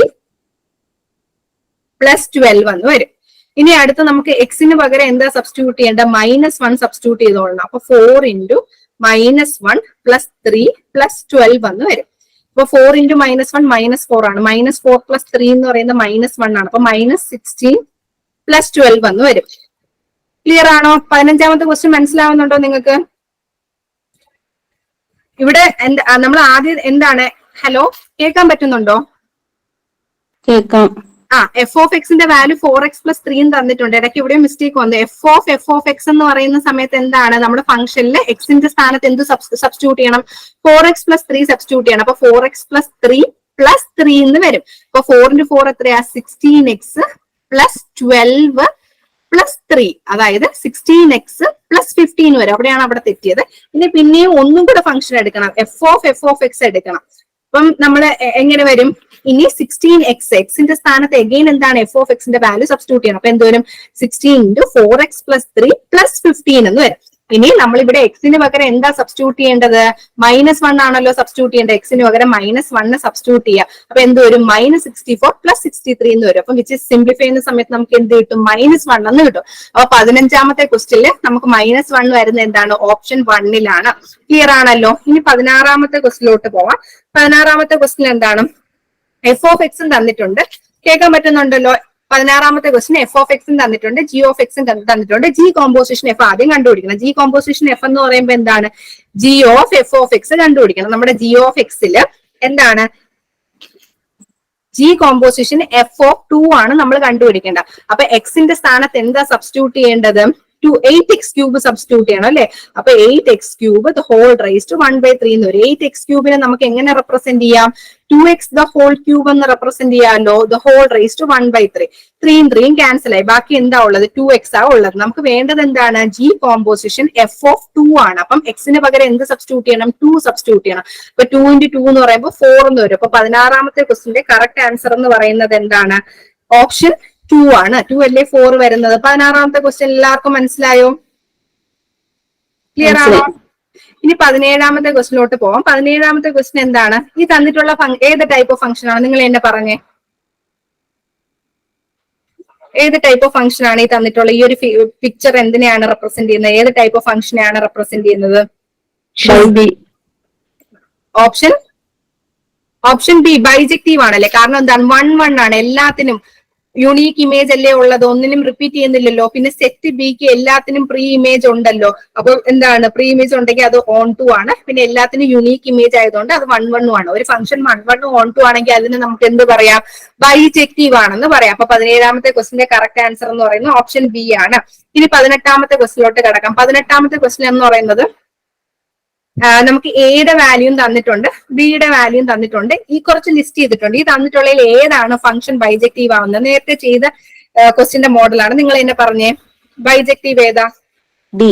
+ 12 എന്ന് വരും. ഇനി അടുത്ത് നമുക്ക് എക്സിന് പകരം എന്താ സബ്സ്റ്റിറ്റ്യൂട്ട് ചെയ്യേണ്ടത്, -1 സബ്സ്റ്റിറ്റ്യൂട്ട് ചെയ്തോളണം. അപ്പൊ 4 × -1 + 3 + 12 എന്ന് വരും. അപ്പൊ 4 × -1 -4 ആണ്. -4 + 3 എന്ന് പറയുന്നത് -1 ആണ്. അപ്പൊ -16 + 12 എന്ന് വരും. ക്ലിയർ ആണോ? 15ാമത്തെ ക്വസ്റ്റ്യൻ മനസ്സിലാവുന്നുണ്ടോ നിങ്ങൾക്ക്? ഇവിടെ നമ്മൾ ആദ്യം എന്താണ്, ഹലോ കേൾക്കാൻ പറ്റുന്നുണ്ടോ? കേൾക്കാം. എഫ് ഓഫ് എക്സിന്റെ വാല്യൂ 4x + 3 തന്നിട്ടുണ്ട്. ഇടയ്ക്ക് ഇവിടെ മിസ്റ്റേക്ക് വന്നു. എഫ് ഓഫ് എക്സ് എന്ന് പറയുന്ന സമയത്ത് എന്താണ്, നമ്മുടെ ഫംഗ്ഷനിൽ എക്സിന്റെ സ്ഥാനത്ത് എന്ത് സബ്സ്റ്റിറ്റ്യൂട്ട് ചെയ്യണം, 4x + 3 സബ്സ്റ്റിറ്റ്യൂട്ട് ചെയ്യണം. അപ്പൊ 4x + 3 + 3 എന്ന് വരും. അപ്പൊ 4 × 4 എത്രയാ, 16x + 12 + 3, അതായത് 16x + 15 വരും. അവിടെയാണ് അവിടെ തെറ്റിയത്. ഇനി പിന്നെയും ഒന്നും കൂടെ ഫംഗ്ഷൻ എടുക്കണം, എഫ് ഓഫ് എക്സ് എടുക്കണം. അപ്പം നമ്മൾ എങ്ങനെ വരും, ഇനി 16x എക്സിന്റെ സ്ഥാനത്ത് എഗെയിൻ എന്താണ്, എഫ് ഓഫ് എക്സിന്റെ വാല്യൂ സബ്സ്റ്റിറ്റ്യൂട്ട് ചെയ്യണം. അപ്പൊ എന്ത് വരും, 16 × 4x + 3 + 15 എന്ന് വരും. ഇനി നമ്മളിവിടെ എക്സിന് പകരം എന്താ സബ്സ്റ്റിറ്റ്യൂട്ട് ചെയ്യേണ്ടത്, -1 ആണല്ലോ സബ്സ്റ്റിറ്റ്യൂട്ട് ചെയ്യേണ്ടത്. എക്സിന് പകരം -1 സബ്സ്റ്റിറ്റ്യൂട്ട് ചെയ്യുക. അപ്പൊ എന്ത് വരും, -64 + 63 എന്ന് വരും. അപ്പൊ വിച്ച് സിംപ്ലിഫൈ ചെയ്യുന്ന സമയത്ത് നമുക്ക് എന്ത് കിട്ടും, -1 എന്ന് കിട്ടും. അപ്പൊ 15ാമത്തെ ക്വസ്റ്റ്യനിൽ നമുക്ക് -1 വരുന്നത് എന്താണ്, ഓപ്ഷൻ 1 ക്ലിയർ ആണല്ലോ. ഇനി 16ാമത്തെ ക്വസ്റ്റ്യനിലോട്ട് പോവാം. 16ാമത്തെ ക്വസ്റ്റ്യൻ എന്താണ്, എഫ് ഓഫ് എക്സും തന്നിട്ടുണ്ട്. കേൾക്കാൻ പറ്റുന്നുണ്ടല്ലോ. 16ാമത്തെ ക്വസ്റ്റ്യൻ എഫ് ഓഫ് എക്സും തന്നിട്ടുണ്ട്, ജി ഓഫ് എക്സും തന്നിട്ടുണ്ട്. ജി കോമ്പോസിഷൻ എഫ് ആദ്യം കണ്ടുപിടിക്കണം. ജി കോമ്പോസിഷൻ എഫ് എന്ന് പറയുമ്പോൾ എന്താണ്, G of F of X കണ്ടുപിടിക്കണം. നമ്മുടെ ജി ഓഫ് എക്സിൽ എന്താണ്, ജി കോമ്പോസിഷൻ F(2) ആണ് നമ്മൾ കണ്ടുപിടിക്കേണ്ടത്. അപ്പൊ എക്സിന്റെ സ്ഥാനത്ത് എന്താ സബ്സ്റ്റിറ്റ്യൂട്ട് ചെയ്യേണ്ടത്? 8x ക്യൂബ് സബ്സ്റ്റിറ്റ്യൂട്ട് ചെയ്യണം അല്ലെ. അപ്പൊ 8x cube the whole raise to 1/3 എന്ന് വരും. 8x ക്യൂബിനെ നമുക്ക് എങ്ങനെ റെപ്രസെന്റ് ചെയ്യാം? 2x ദ ഹോൾ ക്യൂബ് എന്ന് റെപ്രസെന്റ് ചെയ്യാമല്ലോ. The whole raise to 1/3. 3 3 cancel ആയി. ബാക്കി എന്താ ഉള്ളത്? 2x ആ ഉള്ളത്. നമുക്ക് വേണ്ടത് എന്താണ്? ജി കോമ്പോസിഷൻ f(2) ആണ്. അപ്പം എക്സിന് പകരം എന്ത് സബ്സ്റ്റിറ്റ്യൂട്ട് ചെയ്യണം? 2 സബ്സ്റ്റിറ്റ്യൂട്ട് ചെയ്യണം. അപ്പൊ 2 × 2 എന്ന് പറയുമ്പോൾ 4 എന്ന് വരും. അപ്പൊ 16ാമത്തെ ക്വസ്റ്റിന്റെ കറക്റ്റ് ആൻസർ എന്ന് പറയുന്നത് എന്താണ്? ഓപ്ഷൻ 2 ആണ്. 2 അല്ലേ 4 വരുന്നത്. 16ാമത്തെ ക്വസ്റ്റ്യൻ എല്ലാവർക്കും മനസ്സിലായോ? ക്ലിയർ ആണോ? ഇനി 17ാമത്തെ ക്വസ്റ്റിലോട്ട് പോവാം. 17ാമത്തെ ക്വസ്റ്റ്യൻ എന്താണ്? ഈ തന്നിട്ടുള്ള ഏത് ടൈപ്പ് ഓഫ് ഫംഗ്ഷൻ ആണ്? നിങ്ങൾ എന്നെ പറഞ്ഞേ, ഏത് ടൈപ്പ് ഓഫ് ഫംഗ്ഷൻ ആണ് ഈ തന്നിട്ടുള്ള ഈ ഒരു പിക്ചർ എന്തിനെയാണ് റെപ്രസെന്റ് ചെയ്യുന്നത്? ഏത് ടൈപ്പ് ഓഫ് ഫംഗ്ഷനെയാണ് റെപ്രസെന്റ് ചെയ്യുന്നത്? ഓപ്ഷൻ ബി ബൈജക്റ്റീവ് ആണല്ലേ. കാരണം എന്താണ്? 1 1 ആണ്. എല്ലാത്തിനും യുണീക്ക് ഇമേജ് അല്ലേ ഉള്ളത്, ഒന്നിനും റിപ്പീറ്റ് ചെയ്യുന്നില്ലല്ലോ. പിന്നെ സെറ്റ് ബിക്ക് എല്ലാത്തിനും പ്രീ ഇമേജ് ഉണ്ടല്ലോ. അപ്പൊ എന്താണ്? പ്രീ ഇമേജ് ഉണ്ടെങ്കിൽ അത് ഓൺ ടു ആണ്. പിന്നെ എല്ലാത്തിനും യുണീക്ക് ഇമേജ് ആയതുകൊണ്ട് അത് 1 1 ആണ്. ഒരു ഫംഗ്ഷൻ 1 1 ഓൺ ടു ആണെങ്കിൽ അതിന് നമുക്ക് എന്ത് പറയാം? ബൈജക്റ്റീവ് ആണെന്ന് പറയാം. അപ്പൊ 17ാമത്തെ ക്വസ്റ്റിന്റെ കറക്റ്റ് ആൻസർ എന്ന് പറയുന്നത് ഓപ്ഷൻ ബി ആണ്. ഇനി 18ാമത്തെ ക്വസ്റ്റിലോട്ട് കിടക്കാം. 18ാമത്തെ ക്വസ്റ്റ്യൻ എന്ന് പറയുന്നത് നമുക്ക് എയുടെ വാല്യൂം തന്നിട്ടുണ്ട്, ബിയുടെ വാല്യൂം തന്നിട്ടുണ്ട്. ഈ കുറച്ച് ലിസ്റ്റ് ചെയ്തിട്ടുണ്ട്. ഈ തന്നിട്ടുള്ളതിൽ ഏതാണ് ഫംഗ്ഷൻ ബൈജക്റ്റീവ് ആവുന്നത്? നേരത്തെ ചെയ്ത ക്വസ്റ്റിന്റെ മോഡലാണ്. നിങ്ങൾ എന്നെ പറഞ്ഞേ, ബൈജക്റ്റീവ് ഏതാ? ഡി.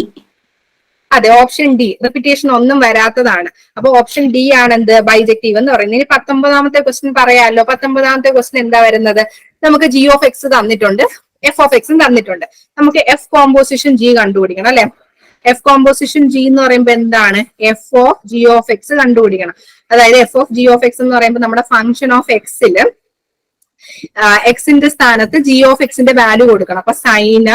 അതെ, ഓപ്ഷൻ ഡി. റിപ്പീറ്റേഷൻ ഒന്നും വരാത്തതാണ്. അപ്പൊ ഓപ്ഷൻ ഡി ആണ് എന്ത്? ബൈജക്റ്റീവ് എന്ന് പറയുന്നത്. ഇനി 19ാമത്തെ ക്വസ്റ്റ്യൻ പറയാമല്ലോ. 19ാമത്തെ ക്വസ്റ്റ്യൻ എന്താ വരുന്നത്? നമുക്ക് g ഓഫ് എക്സ് തന്നിട്ടുണ്ട്, എഫ് ഓഫ് എക്സും തന്നിട്ടുണ്ട്. നമുക്ക് എഫ് കോമ്പോസിഷൻ ജി കണ്ടുപിടിക്കണം അല്ലെ. എഫ് കോമ്പോസിഷൻ ജി എന്ന് പറയുമ്പോൾ എന്താണ്? F of G of X കണ്ടുപിടിക്കണം. അതായത് F of G of X എന്ന് പറയുമ്പോൾ നമ്മുടെ ഫംഗ്ഷൻ ഓഫ് എക്സില് എക്സിന്റെ സ്ഥാനത്ത് ജി ഓഫ് എക്സിന്റെ വാല്യൂ കൊടുക്കണം. അപ്പൊ സൈന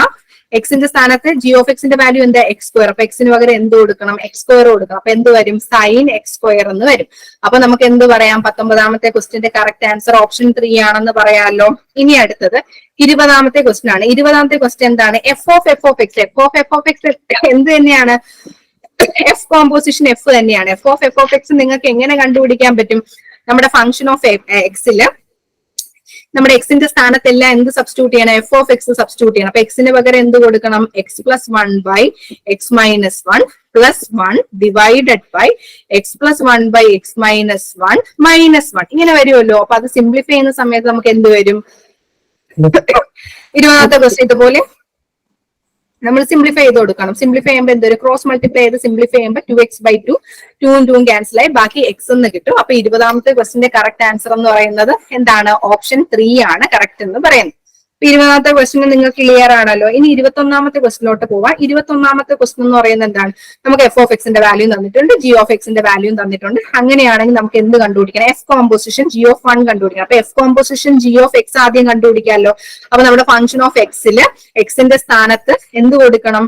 എക്സിന്റെ സ്ഥാനത്ത് ജി ഓഫ് എക്സിന്റെ വാല്യൂ എന്താ? X square. അപ്പൊ എക്സിന് പകരം എന്ത് കൊടുക്കണം? എക്സ് സ്ക്വയർ കൊടുക്കണം. അപ്പൊ എന്ത് വരും? സൈൻ എക്സ് സ്ക്വയർ എന്ന് വരും. അപ്പൊ നമുക്ക് എന്ത് പറയാം? 19ാമത്തെ ക്വസ്റ്റിന്റെ കറക്റ്റ് ആൻസർ ഓപ്ഷൻ 3 ആണെന്ന് പറയാമല്ലോ. ഇനി അടുത്തത് 20ാമത്തെ ക്വസ്റ്റ്യൻ ആണ്. 20ാമത്തെ ക്വസ്റ്റ്യൻ എന്താണ്? F of F of X. F of F of X എന്ത് തന്നെയാണ്? എഫ് കോമ്പോസിഷൻ എഫ് തന്നെയാണ്. F of F of X നിങ്ങൾക്ക് എങ്ങനെ കണ്ടുപിടിക്കാൻ പറ്റും? നമ്മുടെ ഫംഗ്ഷൻ ഓഫ് എക്സില് നമ്മുടെ എക്സിന്റെ സ്ഥാനത്തെല്ലാം എന്ത് സബ്സ്റ്റിറ്റ്യൂട്ട് ചെയ്യണം? എഫ് ഓഫ് എക്സ് സബ്സ്റ്റിറ്റ്യൂട്ട് ചെയ്യണം. അപ്പൊ എക്സിന് പകരം എന്ത് കൊടുക്കണം? X plus 1/(x-1) plus 1 divided by X plus 1/(x-1) -1 ഇങ്ങനെ വരുമല്ലോ. അപ്പൊ അത് സിംപ്ലിഫൈ ചെയ്യുന്ന സമയത്ത് നമുക്ക് എന്ത് വരും? 20ാമത്തെ ക്വസ്റ്റ്യൻ ഇതുപോലെ നമ്മൾ സിംപ്ലിഫൈ ചെയ്ത് കൊടുക്കണം. സിംപ്ലിഫൈ ചെയ്യുമ്പോൾ എന്തൊരു ക്രോസ് മൾട്ടിപ്ലൈ ചെയ്ത് സിംപ്ലിഫൈ ചെയ്യുമ്പോൾ 2x/2 2 2 ക്യാൻസൽ ആയി ബാക്കി എക്സ് എന്ന് കിട്ടും. അപ്പൊ 20ാമത്തെ ക്വസ്റ്റിന്റെ കറക്റ്റ് ആൻസർ എന്ന് പറയുന്നത് എന്താണ്? ഓപ്ഷൻ 3 ആണ് കറക്റ്റ് എന്ന് പറയുന്നത്. 20ാമത്തെ ക്വസ്റ്റിന് നിങ്ങൾക്ക് ക്ലിയർ ആണല്ലോ. ഇനി 21ാമത്തെ ക്വസ്റ്റിലോട്ട് പോവാം. 21ാമത്തെ ക്വസ്റ്റൻ എന്ന് പറയുന്നത് എന്താണ്? നമുക്ക് എഫ് ഓഫ് എക്സിന്റെ വാല്യൂ തന്നിട്ടുണ്ട്, ജി ഓഫ് എക്സിന്റെ വാല്യൂ തന്നിട്ടുണ്ട്. അങ്ങനെയാണെങ്കിൽ നമുക്ക് എന്ത് കണ്ടുപിടിക്കണം? എഫ് കോമ്പോസിഷൻ ജി ഓഫ് 1 കണ്ടുപിടിക്കണം. അപ്പൊ F composition G of X ആദ്യം കണ്ടുപിടിക്കാമല്ലോ. അപ്പൊ നമ്മുടെ ഫംഗ്ഷൻ ഓഫ് എക്സില് എക്സിന്റെ സ്ഥാനത്ത് എന്ത് കൊടുക്കണം?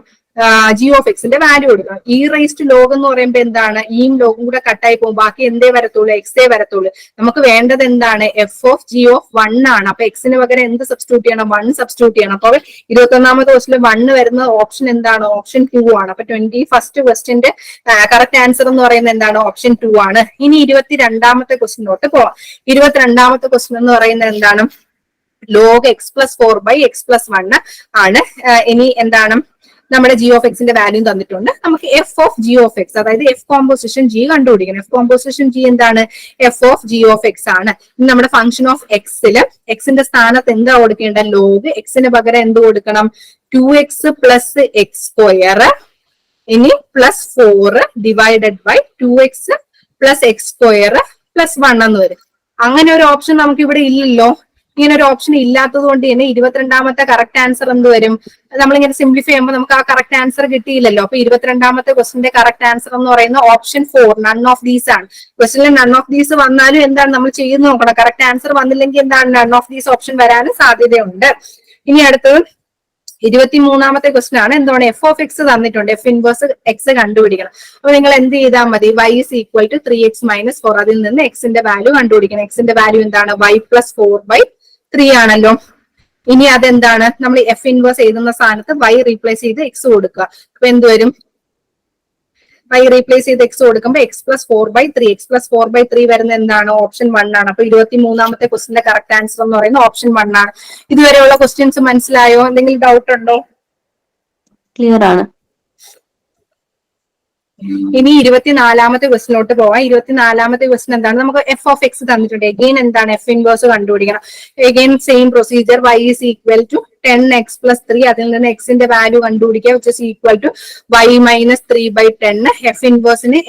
ജി ഓഫ് എക്സിന്റെ വാല്യൂ കൊടുക്കണം. ഇ റൈസ് ടു ലോഗ് എന്ന് പറയുമ്പോൾ എന്താണ്? ഈയും ലോഗും കൂടെ കട്ടായി പോകും. ബാക്കി എന്തേ വരത്തുള്ളൂ? എക്സേ വരത്തുള്ളൂ. നമുക്ക് വേണ്ടത് എന്താണ്? എഫ് ഓഫ് ജി ഓഫ് 1 ആണ്. അപ്പൊ എക്സിന് പകരം എന്ത് സബ്സ്റ്റിറ്റ്യൂട്ട് ചെയ്യണം? 1 സബ്സ്റ്റിറ്റ്യൂട്ട് ചെയ്യണം. അപ്പോൾ 21ാമത്തെ ക്വസ്റ്റിൽ 1 വരുന്ന ഓപ്ഷൻ എന്താണ്? ഓപ്ഷൻ 2 ആണ്. അപ്പൊ 21st ക്വസ്റ്റിന്റെ കറക്റ്റ് ആൻസർ എന്ന് പറയുന്നത് എന്താണ്? ഓപ്ഷൻ 2 ആണ്. ഇനി 22ാമത്തെ ക്വസ്റ്റിനോട്ട് പോവാം. 22ാമത്തെ ക്വസ്റ്റൻ എന്ന് പറയുന്നത് എന്താണ്? log x plus 4/(x+1) ആണ്. ഇനി എന്താണ്? നമ്മുടെ ജി ഓഫ് എക്സിന്റെ വാല്യൂ തന്നിട്ടുണ്ട്. നമുക്ക് F of G of X, അതായത് എഫ് കോമ്പോസിഷൻ ജി കണ്ടുപിടിക്കണം. എഫ് കോമ്പോസിഷൻ ജി എന്താണ്? F of G of X ആണ്. ഇനി നമ്മുടെ ഫംഗ്ഷൻ ഓഫ് എക്സില് എക്സിന്റെ സ്ഥാനത്ത് എന്താ കൊടുക്കേണ്ടത്? ലോഗ് എക്സിന് പകരം എന്ത് കൊടുക്കണം? 2x പ്ലസ് എക്സ് സ്ക്വയർ ഇനി plus 4 divided by 2x plus X square plus 1 എന്ന് വരും. അങ്ങനെ ഒരു ഓപ്ഷൻ നമുക്ക് ഇവിടെ ഇല്ലല്ലോ. ഇങ്ങനെ ഒരു ഓപ്ഷൻ ഇല്ലാത്തത് കൊണ്ട് തന്നെ 22ാമത്തെ കറക്റ്റ് ആൻസർ എന്ത് വരും? നമ്മളിങ്ങനെ സിംപ്ലിഫൈ ചെയ്യുമ്പോൾ നമുക്ക് ആ കറക്റ്റ് ആൻസർ കിട്ടിയില്ലല്ലോ. അപ്പൊ 22ാമത്തെ ക്വസ്റ്റിന്റെ കറക്റ്റ് ആൻസർ എന്ന് പറയുന്നത് ഓപ്ഷൻ 4 നൺ ഓഫ് ദീസ് ആണ്. ക്വസ്റ്റിനിൽ നൺ ഓഫ് ദീസ് വന്നാലും എന്താണ് നമ്മൾ ചെയ്ത് നോക്കണം. കറക്റ്റ് ആൻസർ വന്നില്ലെങ്കിൽ എന്താണ്? നൺ ഓഫ് ദീസ് ഓപ്ഷൻ വരാനും സാധ്യതയുണ്ട്. ഇനി അടുത്തത് 23ാമത്തെ ക്വസ്റ്റൻ ആണ്. എന്താണ്? എഫ് ഓഫ് എക്സ് തന്നിട്ടുണ്ട്, എഫ് ഇൻവേഴ്സ് എക്സ് കണ്ടുപിടിക്കണം. അപ്പൊ നിങ്ങൾ എന്ത് ചെയ്താൽ മതി? y = 3x - 4 അതിൽ നിന്ന് എക്സിന്റെ വാല്യൂ കണ്ടുപിടിക്കണം. എക്സിന്റെ വാല്യൂ എന്താണ്? y + 4/3 ആണല്ലോ. ഇനി അതെന്താണ്? നമ്മൾ എഫ് ഇൻവേഴ്സ് എഴുതുന്ന സ്ഥാനത്ത് y റീപ്ലേസ് ചെയ്ത് എക്സ് കൊടുക്കുക. അപ്പൊ എന്ത് വരും? y റീപ്ലേസ് ചെയ്ത് എക്സ് കൊടുക്കുമ്പോൾ x + 4/3 x + 4/3 വരുന്ന എന്താണ്? ഓപ്ഷൻ 1 ആണ്. അപ്പൊ 23ാമത്തെ ക്വസ്റ്റിന്റെ കറക്റ്റ് ആൻസർ എന്ന് പറയുന്നത് ഓപ്ഷൻ 1 ആണ്. ഇതുവരെയുള്ള ക്വസ്റ്റ്യൻസ് മനസ്സിലായോ? എന്തെങ്കിലും ഡൗട്ട് ഉണ്ടോ? ക്ലിയർ ആണ്. ഇനി 24ാമത്തെ ക്വസ്റ്റിനോട്ട് പോവാം. 24ാമത്തെ ക്വസ്റ്റൻ എന്താണ്? നമുക്ക് എഫ് ഓഫ് എക്സ് തന്നിട്ടുണ്ട്. എഗെയിൻ എന്താണ്? എഫ് ഇൻവേഴ്സ് കണ്ടുപിടിക്കണം. Again same procedure. y is equal to 10x + 3. അതിൽ നിന്ന് എക്സിന്റെ വാല്യൂ കണ്ടുപിടിക്കുക, which is equal to y - 3/10. F ഇൻവേഴ്സിന്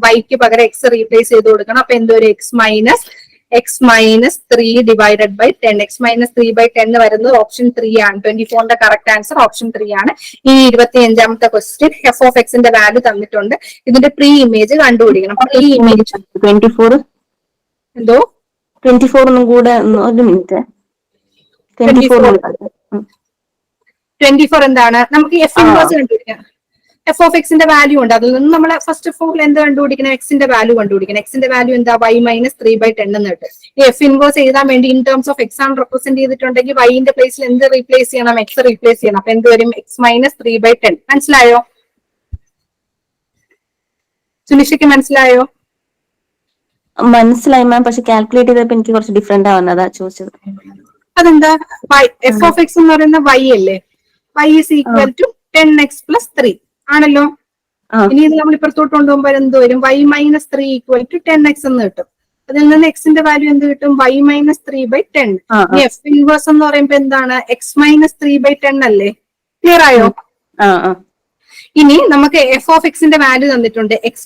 വൈക്ക് പകരം എക്സ് റീപ്ലേസ് ചെയ്ത് കൊടുക്കണം. അപ്പൊ എന്തോ ഒരു x minus 3 divided by 10. x minus 3/10 വരുന്നത് ഓപ്ഷൻ 3 ആണ്. 24ന്റെ കറക്റ്റ് ആൻസർ ഓപ്ഷൻ 3 ആണ്. ഈ 25ാമത്തെ ക്വസ്റ്റ്യൻ എഫ് ഓഫ് എക്സിന്റെ വാല്യൂ തന്നിട്ടുണ്ട്. ഇതിന്റെ പ്രീ ഇമേജ് കണ്ടുപിടിക്കണം. അപ്പൊ ഈ ഇമേജ് 24 എന്തോ 24 ഒന്നും കൂടെ ഒരു മിനിറ്റ്. 24 എന്താണ്? നമുക്ക് എഫ് ഇൻവേഴ്സ് കണ്ടുപിടിക്കാം. എഫ് ഓഫ് എക്സിന്റെ വാല്യൂ ഉണ്ട്. അതിൽ നിന്ന് നമ്മൾ ഫസ്റ്റ് ഓഫ് ഓൾ എന്ത് കണ്ടുപിടിക്കണം? എക്സിന്റെ വാല്യൂ കണ്ടുപിടിക്കണം. എക്സിന്റെ വാല്യൂ എന്താ? y - 3/10 എന്ന് കിട്ടും. ഈ എഫ് ഇൻവേഴ്സ് എഴുതാൻ വേണ്ടി ഇൻ ടേംസ് ഓഫ് എക്സ് ആണ് റെപ്രസെന്റ് ചെയ്തിട്ടുണ്ടെങ്കിൽ വൈന്റെ പ്ലേസിൽ എന്ത് റീപ്ലേസ് ചെയ്യണം? എക്സ് റീപ്ലേസ് ചെയ്യണം. അപ്പൊ എന്ത് വരും? x - 3/10. മനസ്സിലായോ? സുനിഷയ്ക്ക് മനസ്സിലായോ? മനസ്സിലായി മാം. പക്ഷെ കാൽക്കുലേറ്റ് ചെയ്തപ്പോ എനിക്ക് കുറച്ച് ഡിഫറെന്റ് ആവുന്നതാ ചോദിച്ചത്. അതെന്താ? എഫ് ഓഫ് എക്സ് എന്ന് പറയുന്ന y അല്ലേ? y is equal to 10x + 3 ആണല്ലോ. ഇനി ഇത് നമ്മൾ ഇപ്പുറത്തോട്ട് കൊണ്ടുപോകുമ്പോൾ എന്ത് വരും? y - 3 = 10x എന്ന് കിട്ടും. അതിൽ നിന്ന് എക്സിന്റെ വാല്യൂ എന്ത് കിട്ടും? y - 3/10. ഇനി എഫ് ഇൻവേഴ്സ് എന്ന് പറയുമ്പോ എന്താണ്? x - 3/10 അല്ലേ? ക്ലിയർ ആയോ? ഇനി നമുക്ക് എഫ് ഓഫ് എക്സിന്റെ വാല്യൂ തന്നിട്ടുണ്ട് x²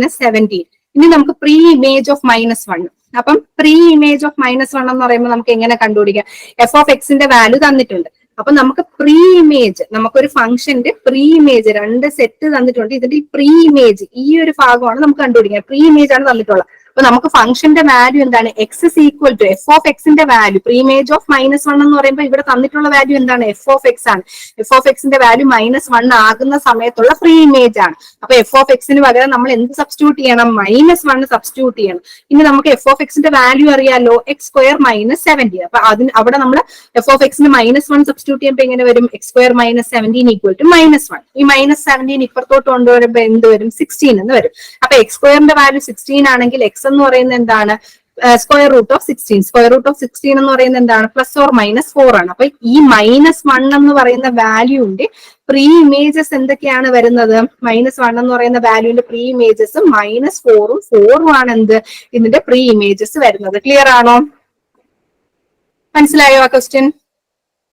- 17. ഇനി നമുക്ക് പ്രീ ഇമേജ് ഓഫ് -1. അപ്പം പ്രീ ഇമേജ് ഓഫ് -1 എന്ന് പറയുമ്പോൾ നമുക്ക് എങ്ങനെ കണ്ടുപിടിക്കാം? എഫ് ഓഫ് എക്സിന്റെ വാല്യൂ തന്നിട്ടുണ്ട്. അപ്പൊ നമുക്ക് പ്രീ ഇമേജ്, നമുക്കൊരു ഫംഗ്ഷന്റെ പ്രീ ഇമേജ് 2 സെറ്റ് തന്നിട്ടുണ്ട്. ഇതിന്റെ ഈ പ്രീ ഇമേജ് ഈ ഒരു ഭാഗമാണ് നമുക്ക് കണ്ടുപിടിക്കുക. പ്രീ ഇമേജ് ആണ് തന്നിട്ടുള്ളത്. അപ്പൊ നമുക്ക് ഫംഗ്ഷന്റെ വാല്യൂ എന്താണ്? X is equal to F of എക്സിന്റെ വാല്യൂ. പ്രീ ഇമേജ് ഓഫ് -1 എന്ന് പറയുമ്പോൾ ഇവിടെ തന്നിട്ടുള്ള വാല്യൂ എന്താണ്? എഫ് ഓഫ് എക്സ് ആണ്. എഫ് ഓഫ് എക്സിന്റെ വാല്യൂ -1 ആകുന്ന സമയത്തുള്ള പ്രീ ഇമേജ് ആണ്. അപ്പൊ എഫ് ഓഫ് എക്സിന് പകരം നമ്മൾ എന്ത് സബ്സ്റ്റിറ്റ്യൂട്ട് ചെയ്യണം? -1 സബ്സ്റ്റിറ്റ്യൂട്ട് ചെയ്യണം. ഇനി നമുക്ക് എഫ് ഓഫ് എക്സിന്റെ വാല്യൂ അറിയാലോ, x² - 17. അപ്പൊ അവിടെ നമ്മൾ എഫ് ഓഫ് എക്സിന് -1 സബ്സ്റ്റിറ്റ്യൂട്ട് ചെയ്യുമ്പോൾ എങ്ങനെ വരും? x² - 17 = -1. ഈ -17 ഇപ്പുറത്തോട്ട് കൊണ്ടുവരുമ്പോ എന്ത് വരും? 16 എന്ന് വരും. അപ്പൊ x² വാല്യൂ 16 ആണെങ്കിൽ x എന്ന് പറയുന്നത് എന്താണ്? Square root of 16. Square root of 16 എന്ന് പറയുന്നത് എന്താണ്? +or -4 ആണ്. അപ്പൊ ഈ -1 എന്ന് പറയുന്ന വാല്യൂന്റെ പ്രീ ഇമേജസ് എന്തൊക്കെയാണ് വരുന്നത്? -1 എന്ന് പറയുന്ന വാല്യൂന്റെ പ്രീ ഇമേജസ് -4ഉം 4ഉം ആണ് എന്ത്? ഇതിന്റെ പ്രീ ഇമേജസ് വരുന്നത്. ക്ലിയർ ആണോ? മനസ്സിലായോ ആ ക്വസ്റ്റ്യൻ?